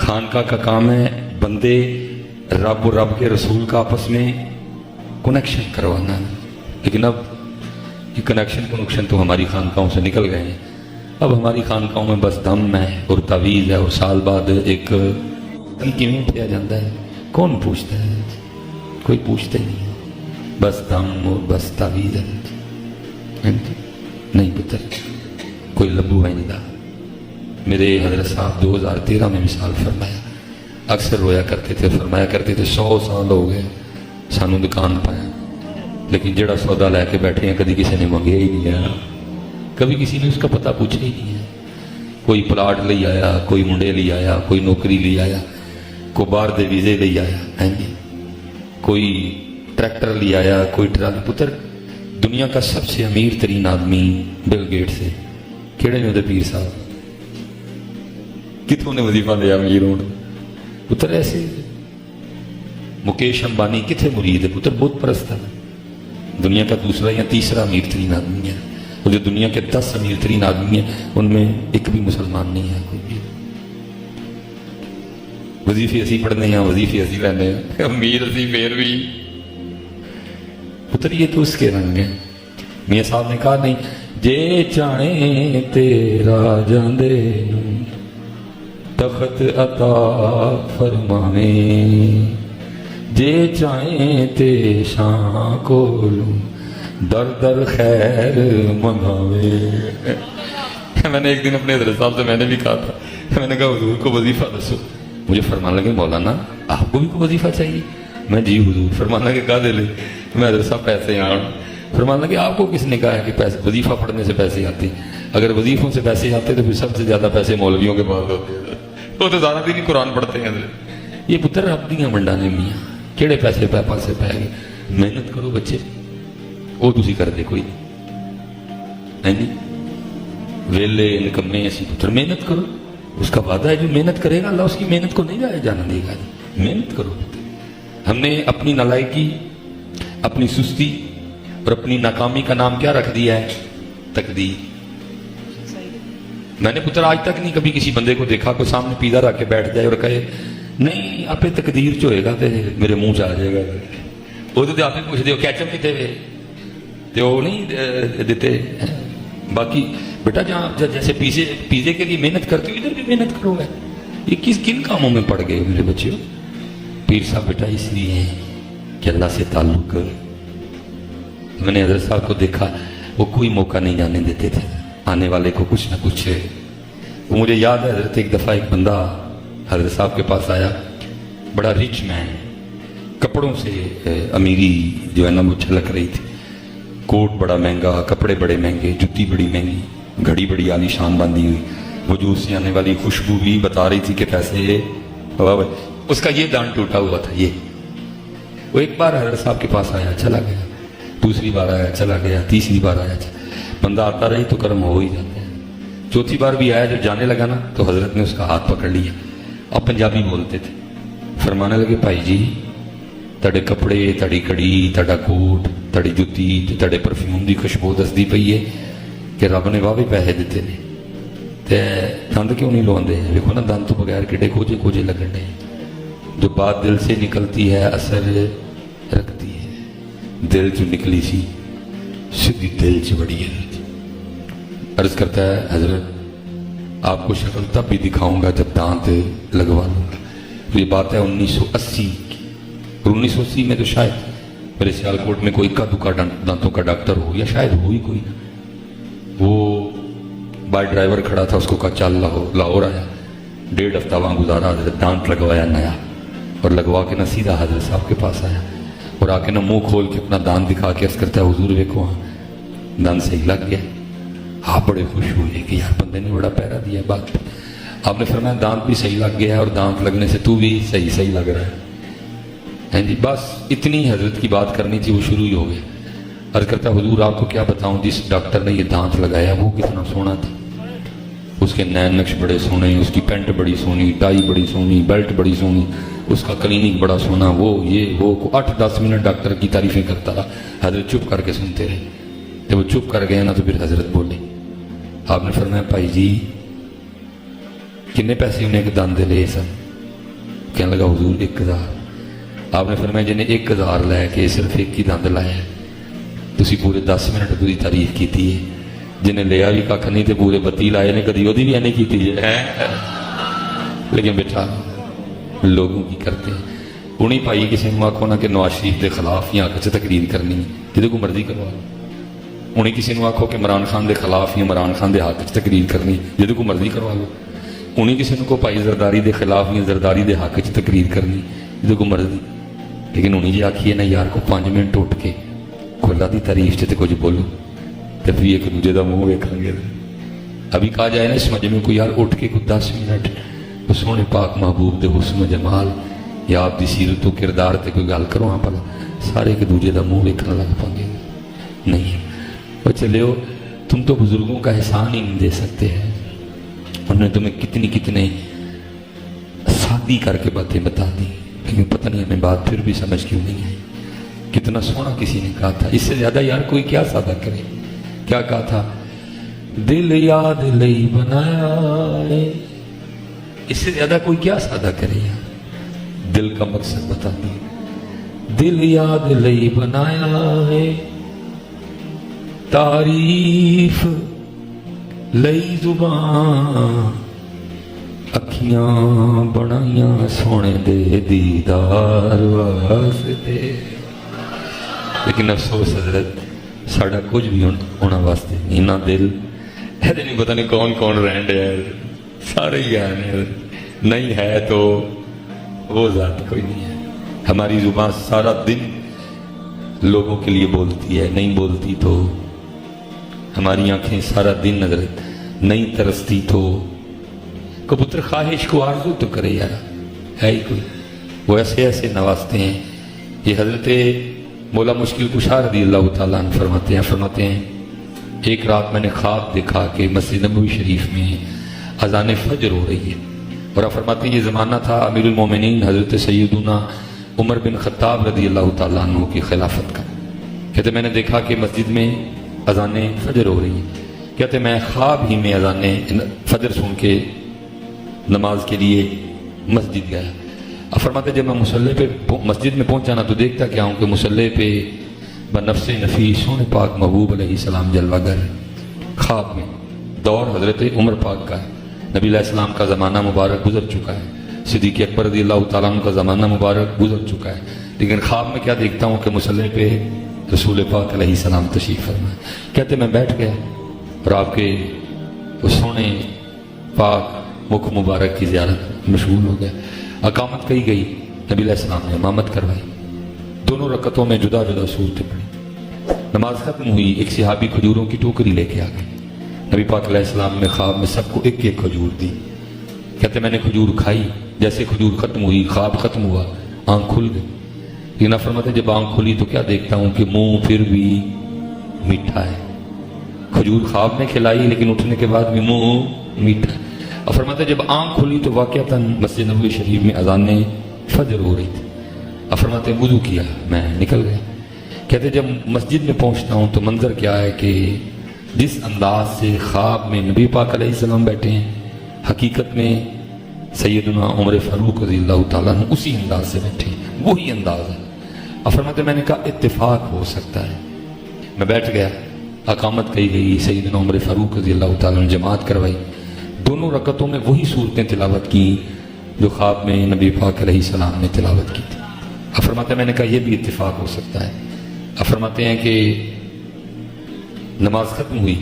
खानका का काम है बंदे रब और रब के रसूल का आपस में कनेक्शन करवाना। लेकिन अब ये कनेक्शन तो हमारी खानकाओं से निकल गए हैं। अब हमारी खानकाओं में बस दम है और तावीज़ है, और साल बाद एक किमें किया जाता है, कौन पूछता है? कोई पूछता ही नहीं, बस दम और बस तावीज़ है। नहीं पुत्र कोई लबू है नहीं। मेरे हजरत साहब 2013 में मिसाल फरमाया, अक्सर रोया करते थे, फरमाया करते थे 100 साल हो गए सानू दुकान पाया, लेकिन जड़ा सौदा लैके बैठे हैं कभी किसी ने मंगया ही नहीं है, कभी किसी ने उसका पता पूछा ही नहीं है। कोई प्लाट ले आया, कोई मुंडे ले आया, कोई नौकरी ले आया, कोई बाहर दे वीजे ले आया है, कोई ट्रैक्टर ले आया, कोई ट्राली। पुत्र दुनिया का सबसे अमीर तरीन आदमी बिल गेट्स है, केड़े ने पीर साहब कितों ने वजीफा लिया अमीर होने? पुत्र ऐसे मुकेश अंबानी कितने मुरीद है? पुत्र बहुत परस्त है, दुनिया का दूसरा या तीसरा अमीर तरीन आदमी है। और जो दुनिया के 10 अमीर तरीन आदमी है उनमें एक भी मुसलमान नहीं है। कोई भी वजीफे असी पढ़ने हैं, वजीफे असी लेने हैं, अमीर असी फिर भी। पुत्र ये तो उसके रंग है। मियां साहब ने कहा नहीं जे चाहे तेरा जांदे तखत अता फरमावे, जे चाहे ते शाह को दर दर खैर मंगावे। मैंने एक दिन अपने हज़रत साहब से मैंने भी कहा था, मैंने कहा हुजूर को वजीफा दसो। मुझे फरमान लगे मौलाना आपको भी को वजीफा चाहिए? मैं जी हुजूर। फरमान लगे कहा दे ले? मैं हज़रत साहब पैसे आन। फरमान लगे आपको किसने कहा है कि पैसे वजीफा पढ़ने से पैसे आते? अगर वजीफों से पैसे आते तो फिर सबसे ज्यादा पैसे मौलवियों के पास होते, वो तो ज्यादा दिन ही कुरान पढ़ते हैं। ये पुत्र रब दियां मंडा ने मियां केड़े पैसे पासे पै गए। मेहनत करो बच्चे, वो तुसी करते कोई नहीं। वेले निकम्मे ऐसी पुत्र मेहनत करो, उसका वादा है जो मेहनत करेगा अल्लाह उसकी मेहनत को नहीं जाना देगा। मेहनत करो। हमने अपनी नालायकी, अपनी सुस्ती, اور اپنی ناکامی کا نام کیا رکھ دیا ہے؟ تقدیر. میں نے پتر آج تک نہیں کبھی کسی بندے کو دیکھا کوئی سامنے پیزا رکھ کے بیٹھ جائے اور کہے نہیں آپ تقدیر جو ہوئے گا تو میرے منہ چ آ جائے گا. وہ تو آپ پوچھتے ہو کیچپ کتنے ہوئے تو وہ نہیں دیتے. باقی بیٹا جہاں جیسے پیزے کے لیے محنت کرتے ہو ادھر بھی محنت کرو گے. یہ کن کاموں میں پڑ گئے میرے بچے؟ پیر صاحب بیٹا اس لیے کہ اللہ سے تعلق. میں نے حضرت صاحب کو دیکھا وہ کوئی موقع نہیں جانے دیتے تھے آنے والے کو کچھ نہ کچھ. وہ مجھے یاد ہے حضرت ایک دفعہ ایک بندہ حضرت صاحب کے پاس آیا, بڑا رچ مین, کپڑوں سے امیری جو ہے نا وہ چھلک رہی تھی. کوٹ بڑا مہنگا, کپڑے بڑے مہنگے, جوتی بڑی مہنگی, گھڑی بڑی عالی شان باندھی ہوئی, وجود سے آنے والی خوشبو بھی بتا رہی تھی کہ پیسے. اس کا یہ دان ٹوٹا ہوا تھا. یہ وہ ایک بار حضرت صاحب کے پاس آیا چلا گیا, دوسری بار آیا چلا گیا, تیسری بار آیا بندہ آتا رہی تو کرم ہو ہی جاتا ہے. چوتھی بار بھی آیا, جب جانے لگا نا تو حضرت نے اس کا ہاتھ پکڑ لیا. اب پنجابی بولتے تھے, فرمانے لگے بھائی جی تڑے کپڑے, تڑی کڑی, تڑا کوٹ, تڑی جتی, تڑے پرفیوم دی خوشبو دسدی پئی ہے کہ رب نے واہ بھی پیسے دیتے نے تے دند کیوں نہیں لواندے. دیکھو نا دند تو بغیر کڈے کوجے کوجے لگن ڈے. جو بات دل سے نکلتی ہے اثر رکھتی ہے. دل جو نکلی سی سیدھی دل چ بڑی ہے. عرض کرتا ہے حضرت آپ کو شکل تب بھی دکھاؤں گا جب دانت لگوا لوں گا. یہ بات ہے 1980 کی, اور 1980 میں تو شاید میرے سیالکوٹ میں کوئی اکا دکا دانتوں کا ڈاکٹر ہو, یا شاید ہو ہی کوئی. وہ بائی ڈرائیور کھڑا تھا, اس کو کہا چل لاہور آیا. 1.5 ہفتہ وہاں گزارا, حضرت دانت لگوایا نیا, اور لگوا کے نہ سیدھا حضرت صاحب کے پاس آیا, اور آ کے نہ منہ کھول کے اپنا دانت دکھا کے عرض کرتا ہے حضور دیکھو ہاں دانت صحیح لگ گیا. آپ بڑے خوش ہوئے کہ یار بندے نے بڑا پیرا دیا بات پہ. آپ نے فرمایا دانت بھی صحیح لگ گیا ہے, اور دانت لگنے سے تو بھی صحیح لگ رہا ہے جی. بس اتنی حضرت کی بات کرنی تھی, وہ شروع ہی ہو گئے. عرض کرتا حضور آپ کو کیا بتاؤں, جس ڈاکٹر نے یہ دانت لگایا وہ کتنا سونا تھا. اس کے نین نقش بڑے سونے, اس کی پینٹ بڑی سونی, ٹائی بڑی سونی, بیلٹ بڑی سونی, اس کا کلینک بڑا سونا, وہ یہ وہ 8-10 منٹ ڈاکٹر کی تعریفیں کرتا رہا. حضرت چپ کر کے سنتے رہے. جب وہ چپ کر گئے نا تو پھر حضرت بولے. آپ نے فرمایا بھائی جی کنے پیسے انہیں ایک دند لے سن؟ کہنے لگا حضور 1000. آپ نے فرمایا جنہیں 1000 لے کے صرف ایک ہی دند لایا تسی پورے 10 منٹ پوری تعریف کیتی ہے. جنہیں لیا بھی کھ نہیں تے پورے 32 لائے نے کدی وہی بھی نہیں کیتی ہے. لیکن بیٹا لوگوں کی کرتے ہیں. انہیں پائی کسی نے آخو نا کہ نواز شریف کے خلاف یا آ کے تقریر کرنی جہاں کو مرضی کروا لو. انہیں کسی نے آخو کہ عمران خان کے خلاف یا عمران خان کے حق چ تقریر کرنی جہاں کو مرضی کروا لو. انہیں کسی نے کو پائی زرداری کے خلاف یا زرداری کے حق چ تقریر کرنی جہاں کو مرضی. لیکن انہیں جی آخیے نا یار کو 5 منٹ اٹھ کے کھلا دی تعریف سے کچھ بولو تو پھر ایک دوجے کا منہ ویکھیں گے. ابھی کہا جائے نا اس مجمع کو یار اٹھ کے کوئی 10 منٹ سونے پاک محبوب دے حسن و جمال یا آپ دی سیرت و کردار تے کوئی گل کرو ہاں پلا سارے ایک دوجے کا منہ ویکھنے لگ پائیں گے. نہیں وہ چلے ہو تم تو بزرگوں کا احسان ہی نہیں دے سکتے ہیں. انہوں نے تمہیں کتنی سادی کر کے باتیں بتا دی, لیکن پتہ نہیں ہمیں بات پھر بھی سمجھ کیوں نہیں آئی. کتنا سونا کسی نے کہا تھا, اس سے زیادہ یار کوئی کیا سادہ کرے. کیا کہا تھا, دل یاد لئی بنایا ہے. اس سے زیادہ کوئی کیا سادہ کرے یار. دل کا مقصد بتا دی. دل یاد لئی بنایا ہے, تعریف لئی زبان, اکھیاں بنائیاں سونے دے دیدار واسطے. لیکن افسوس حضرت ساڑھا کچھ بھی ہونا واسطے نہیں نہ دل ایسے نہیں پتہ نہیں کون کون رہن دے سارے ہی ہیں. نہیں ہے تو وہ ذات کوئی نہیں ہے. ہماری زبان سارا دن لوگوں کے لیے بولتی ہے, نہیں بولتی تو ہماری آنکھیں سارا دن حضرت نہیں ترستی تو کبوتر خواہش کو آرزو تو کرے یار ہے ہی کوئی. وہ ایسے نوازتے ہیں. یہ حضرت مولا مشکل کشا رضی اللہ تعالیٰ عنہ فرماتے ہیں ایک رات میں نے خواب دیکھا کہ مسجد نبوی شریف میں اذان فجر ہو رہی ہے, اور آپ فرماتے ہیں یہ زمانہ تھا امیر المومنین حضرت سیدنا عمر بن خطاب رضی اللہ تعالیٰ عنہ کی خلافت کا, کہتے میں نے دیکھا کہ مسجد میں اذانیں فجر ہو رہی ہیں. کہتے میں خواب ہی میں اذانیں فجر سن کے نماز کے لیے مسجد گیا. اب فرماتے جب میں مصلی پہ مسجد میں پہنچا نا تو دیکھتا کیا ہوں کہ مصلی پہ بنفس نفیس سونے پاک محبوب علیہ السلام جلوہ گر. خواب میں دور حضرت عمر پاک کا ہے, نبی علیہ السلام کا زمانہ مبارک گزر چکا ہے, صدیق اکبر رضی اللہ تعالیٰ عنہ کا زمانہ مبارک گزر چکا ہے, لیکن خواب میں کیا دیکھتا ہوں کہ مصلی پہ رسول پاک علیہ السلام تشریف فرما. کہتے میں بیٹھ گیا اور آپ کے اس سونے پاک مکھ مبارک کی زیارت مشغول ہو گیا. اقامت کہی گئی, نبی علیہ السلام نے امامت کروائی, دونوں رکعتوں میں جدا جدا صورتیں پڑھی. نماز ختم ہوئی, ایک صحابی کھجوروں کی ٹوکری لے کے آ گئے. نبی پاک علیہ السلام نے خواب میں سب کو ایک ایک کھجور دی. کہتے میں نے کھجور کھائی, جیسے کھجور ختم ہوئی خواب ختم ہوا, آنکھ کھل گئی. لیکن آپ فرماتے جب آنکھ کھلی تو کیا دیکھتا ہوں کہ منہ پھر بھی میٹھا ہے. کھجور خواب میں کھلائی لیکن اٹھنے کے بعد بھی منہ میٹھا ہے. اور فرماتے جب آنکھ کھلی تو واقعتاً مسجد نبوی شریف میں اذانیں فجر ہو رہی تھی. اور فرماتے وضو کیا, میں نکل گیا. کہتے جب مسجد میں پہنچتا ہوں تو منظر کیا ہے کہ جس انداز سے خواب میں نبی پاک علیہ السلام بیٹھے ہیں, حقیقت میں سیدنا عمر فاروق رضی اللہ تعالیٰ عنہ اسی انداز سے بیٹھے ہیں, وہی انداز ہے. اور فرماتے میں نے کہا اتفاق ہو سکتا ہے. میں بیٹھ گیا, اقامت کہی گئی, سیدنا عمر فاروق رضی اللہ تعالیٰ نے جماعت کروائی. دونوں رکعتوں میں وہی صورتیں تلاوت کی جو خواب میں نبی پاک علیہ السلام نے تلاوت کی تھی. اب فرماتے ہیں میں نے کہا یہ بھی اتفاق ہو سکتا ہے. اب فرماتے ہیں کہ نماز ختم ہوئی,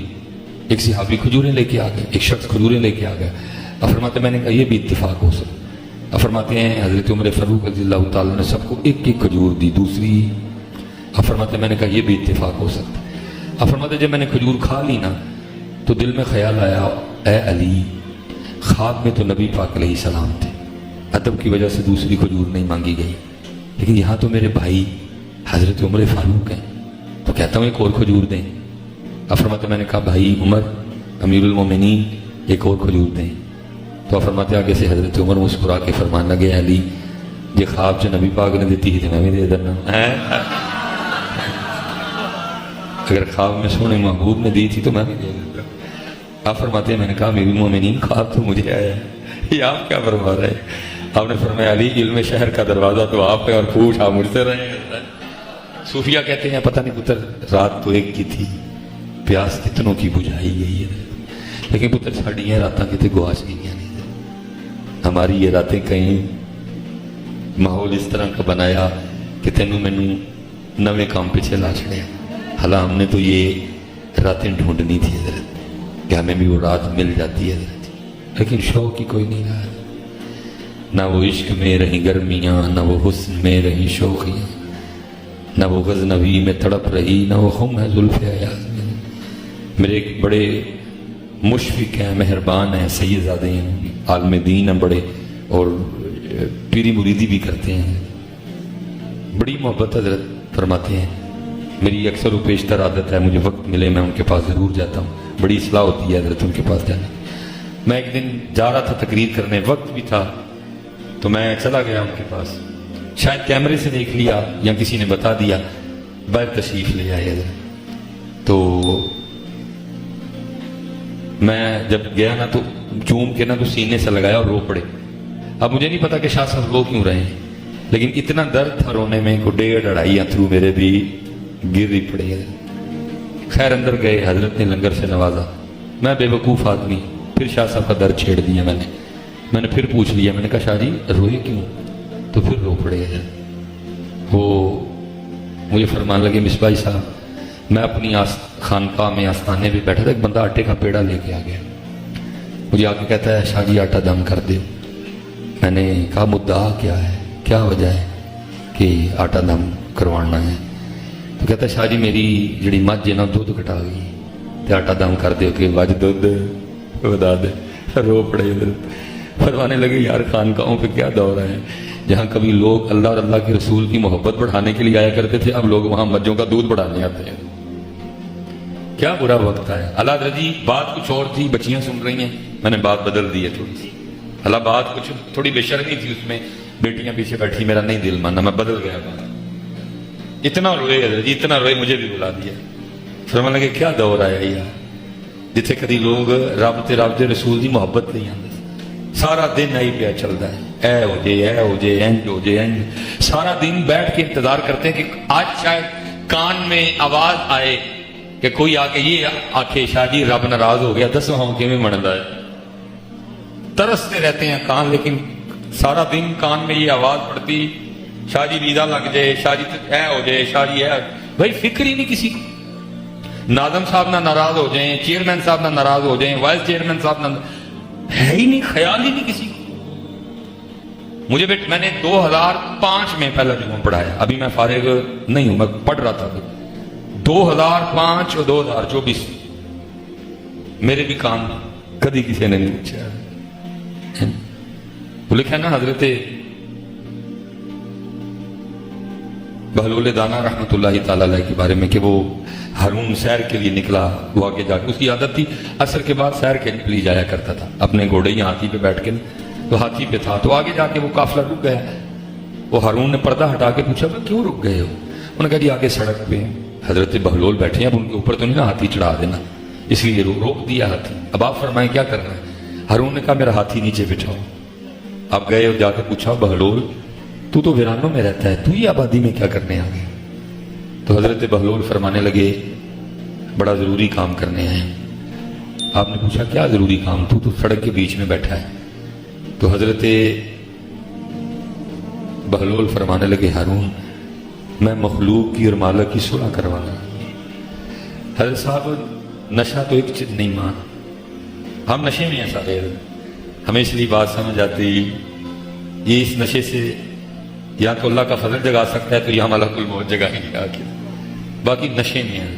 ایک صحابی کھجوریں لے کے آ گئے, ایک شخص کھجوریں لے کے آ گیا. اب فرماتے ہیں میں نے کہا یہ بھی اتفاق ہو سکتا ہے. اب فرماتے ہیں حضرت عمر فاروق رضی اللہ تعالیٰ نے سب کو ایک ایک کھجور دی, دوسری. اب فرماتے ہیں میں نے کہا یہ بھی اتفاق ہو سکتا ہے. اب فرماتے ہیں جب میں نے کھجور کھا لی نا تو دل میں خیال آیا, اے علی, خواب میں تو نبی پاک علیہ السلام تھے, ادب کی وجہ سے دوسری کھجور نہیں مانگی گئی, لیکن یہاں تو میرے بھائی حضرت عمر فاروق ہیں, تو کہتا ہوں ایک اور کھجور دیں. اب فرماتے میں نے کہا بھائی عمر امیر المومنین ایک اور کھجور دیں. تو فرماتے آگے سے حضرت عمر مسکرا کے فرمان لگے, علی یہ خواب جو نبی پاک نے دیتی تھی میں بھی دے دینا. اگر خواب میں سونے محبوب نے دی تھی تو میں بھی دے دیتا. آپ فرماتے ہیں میں نے کہا امیر المومنین خواب تو مجھے آیا ہے, یہ آپ کیا فرما رہے ہیں؟ آپ نے فرمایا علی علم شہر کا دروازہ تو آپ ہے اور پوچھ آپ مجھ سے رہے ہیں. صوفیہ کہتے ہیں پتہ نہیں پتر رات تو ایک کی تھی, پیاس کتنوں کی بجھائی گئی ہے, لیکن پتر ساڑی یہ راتاں کتے گواچ گئی ہیں. ہماری یہ راتیں کہیں ماحول اس طرح کا بنایا کہ تینوں مینوں نوے کام پیچھے لا چھڑے. حالا ہم نے تو یہ راتیں ڈھونڈنی تھی حضرت کہ ہمیں بھی وہ رات مل جاتی ہے حضرت, لیکن شوق ہی کوئی نہیں رہا. نہ وہ عشق میں رہی گرمیاں, نہ وہ حسن میں رہی شوقیاں, نہ وہ غزنوی میں تڑپ رہی, نہ وہ خم ہے زلف ایاز میں. میرے ایک بڑے مشفق ہیں, مہربان ہیں, سید زادے ہیں, عالم دین ہیں بڑے, اور پیری مریدی بھی کرتے ہیں. بڑی محبت حضرت فرماتے ہیں. میری اکثر و پیشتر عادت ہے مجھے وقت ملے میں ان کے پاس ضرور جاتا ہوں, بڑی اصلاح ہوتی ہے حضرت ان کے پاس جانے. میں ایک دن جا رہا تھا تقریر کرنے, وقت بھی تھا تو میں چلا گیا ان کے پاس. شاید کیمرے سے دیکھ لیا یا کسی نے بتا دیا, باہر تشریف لے آئے حضرت. تو میں جب گیا نا تو چوم کے نا تو سینے سے لگایا اور رو پڑے. اب مجھے نہیں پتا کہ شاہ صاحب رو کیوں رہے ہیں, لیکن اتنا درد تھا رونے میں کو 1.5-2.5 اتھرو میرے بھی گر ہی پڑے. خیر اندر گئے, حضرت نے لنگر سے نوازا. میں بے وقوف آدمی, پھر شاہ صاحب کا درد چھیڑ دیا میں نے پھر پوچھ لیا, میں نے کہا شاہ جی روئے کیوں؟ تو پھر رو پڑے. وہ مجھے فرمان لگے مصباحی صاحب میں اپنی خانقاہ میں آستانے پہ بیٹھا تھا, ایک بندہ آٹے کا پیڑا لے کے آ گیا, مجھے آ کے کہتا ہے شاہ جی آٹا دم کر دو. میں نے کہا مدعا کیا ہے, کیا وجہ ہے کہ آٹا دم کروانا ہے؟ تو کہتا ہے شاہ جی میری جڑی مجھ ہے نا دودھ کٹا گئی تو آٹا دم کر دو کہ وج دودھ بتا دے. رو پڑے. فرمانے لگے یار خانقاہوں پہ کیا دور ہے جہاں کبھی لوگ اللہ اور اللہ کے رسول کی محبت بڑھانے کے لیے آیا کرتے تھے, اب لوگ وہاں مجھوں کا دودھ بڑھانے آتے ہیں. کیا برا وقت ہے. اللہ رضی بات کچھ اور تھی, بچیاں سن رہی ہیں, میں نے بات بدل دی ہے تھوڑی سی. اللہ بات کچھ تھوڑی بے شرمی تھی اس میں, بیٹیاں پیچھے بیٹھی, میرا نہیں دل مانا, میں بدل گیا بات. इतना रोए हजरत जी, इतना रोए, मुझे भी बुला दिया। फरमान लगे क्या दौर आया यार, जिथे कभी लोग रब ते रब दे रसूल की मुहब्बत नहीं आते, सारा दिन आई पिया चलता है, ए हो जे इंज हो जे इंज, सारा दिन बैठ के इंतजार करते हैं कि आज शायद कान में आवाज आए कि कोई आके ये आखे शाह जी रब नाराज हो गया, दसो हम किवें मनदा है। तरसते रहते हैं कान, लेकिन सारा दिन कान में ये आवाज पड़ती, शाह जी वीजा लग जाए, शाह जी ए हो जाए, शाह जी है, भाई फिक्र ही नहीं किसी को। नादम साहब ना नाराज हो जाएं, चेयरमैन साहब ना नाराज हो जाएं, वाइस चेयरमैन साहब ना, है ही नहीं, ख्याल ही नहीं किसी को। मुझे मैंने 2005 में पहला जुम्मा पढ़ाया, अभी मैं फारिग नहीं हूं, मैं पढ़ रहा था 2005 और 2024 मेरे भी काम कभी किसी ने नहीं पूछा। वो लिखा ना हजरत बहलूल दाना रहमतुल्लाहि ताला अलैह के बारे में कि वो हारून सैर के लिए निकला, वो आगे जाके, उसकी आदत थी असर के बाद सैर के लिए जाया करता था अपने घोड़े या हाथी पे बैठ के, तो हाथी पे था, तो आगे जाके वो काफिला रुक गया। वो हारून ने पर्दा हटा के पूछा क्यों रुक गए हो? उन्होंने कहा जी आगे सड़क पे हजरत बहलोल बैठे हैं, अब उनके ऊपर तो नहीं ना हाथी चढ़ा देना, इसलिए रोक दिया हाथी। अब आप फरमाएं क्या करना है? हारून ने कहा मेरा हाथी नीचे बिठाओ। आप गए और जाके पूछा बहलोल तू तो वीरानों में रहता है, तू ही आबादी में क्या करने आ गया? तो हजरत बहलोल फरमाने लगे बड़ा जरूरी काम करने आए। आपने पूछा क्या जरूरी काम? तू तो सड़क के बीच में बैठा है। तो हजरत बहलोल फरमाने लगे हारून मैं मखलूक की और मालिक की सुलह करवाना। हजरत साहब नशा तो एक चीज नहीं मान, हम नशे में हैं सारे, हमें इसलिए बात समझ आती ये इस नशे से या तो अल्लाह का फजल जगा सकता है, तो यहाँ मलकुल मौत जगा ही नहीं आके, बाकी नशे में है,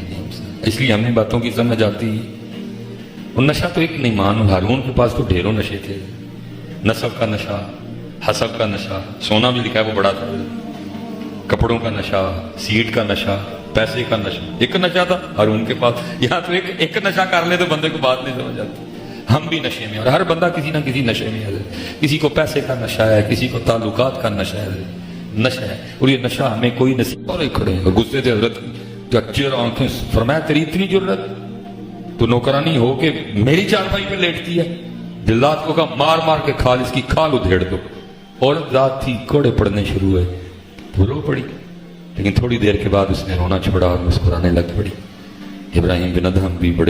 इसलिए हमें बातों की समझ आती। और नशा तो एक नहीं मान, हारून के पास तो ढेरों नशे थे, नसब का नशा, हसब का नशा, सोना भी लिखा है वो बड़ा था, कपड़ों का नशा, सीट का नशा, पैसे का नशा, एक नशा था हारून के पास। यहाँ तो एक नशा कर ले तो बंदे को बात नहीं समझ आती। हम भी नशे में, और हर बंदा किसी ना किसी नशे में है। किसी को पैसे का नशा है, किसी को ताल्लुकात का नशा है, और ये नशा हमें कोई नसीब और खड़े हैं। गुस्से से हजरत चेहर आंखें फरमाया तेरी इतनी जरूरत तो नौकरानी हो के मेरी चारपाई पे लेटती है। जिल्लात को कहा मार मार के खाल इसकी खाल उधेड़ दो। औरत रात थी, कोड़े पड़ने शुरू हुए, रो पड़ी, लेकिन थोड़ी देर के बाद उसने रोना छोड़ा और मुस्कुराने लग पड़ी। इब्राहिम बिन अदहम भी बड़े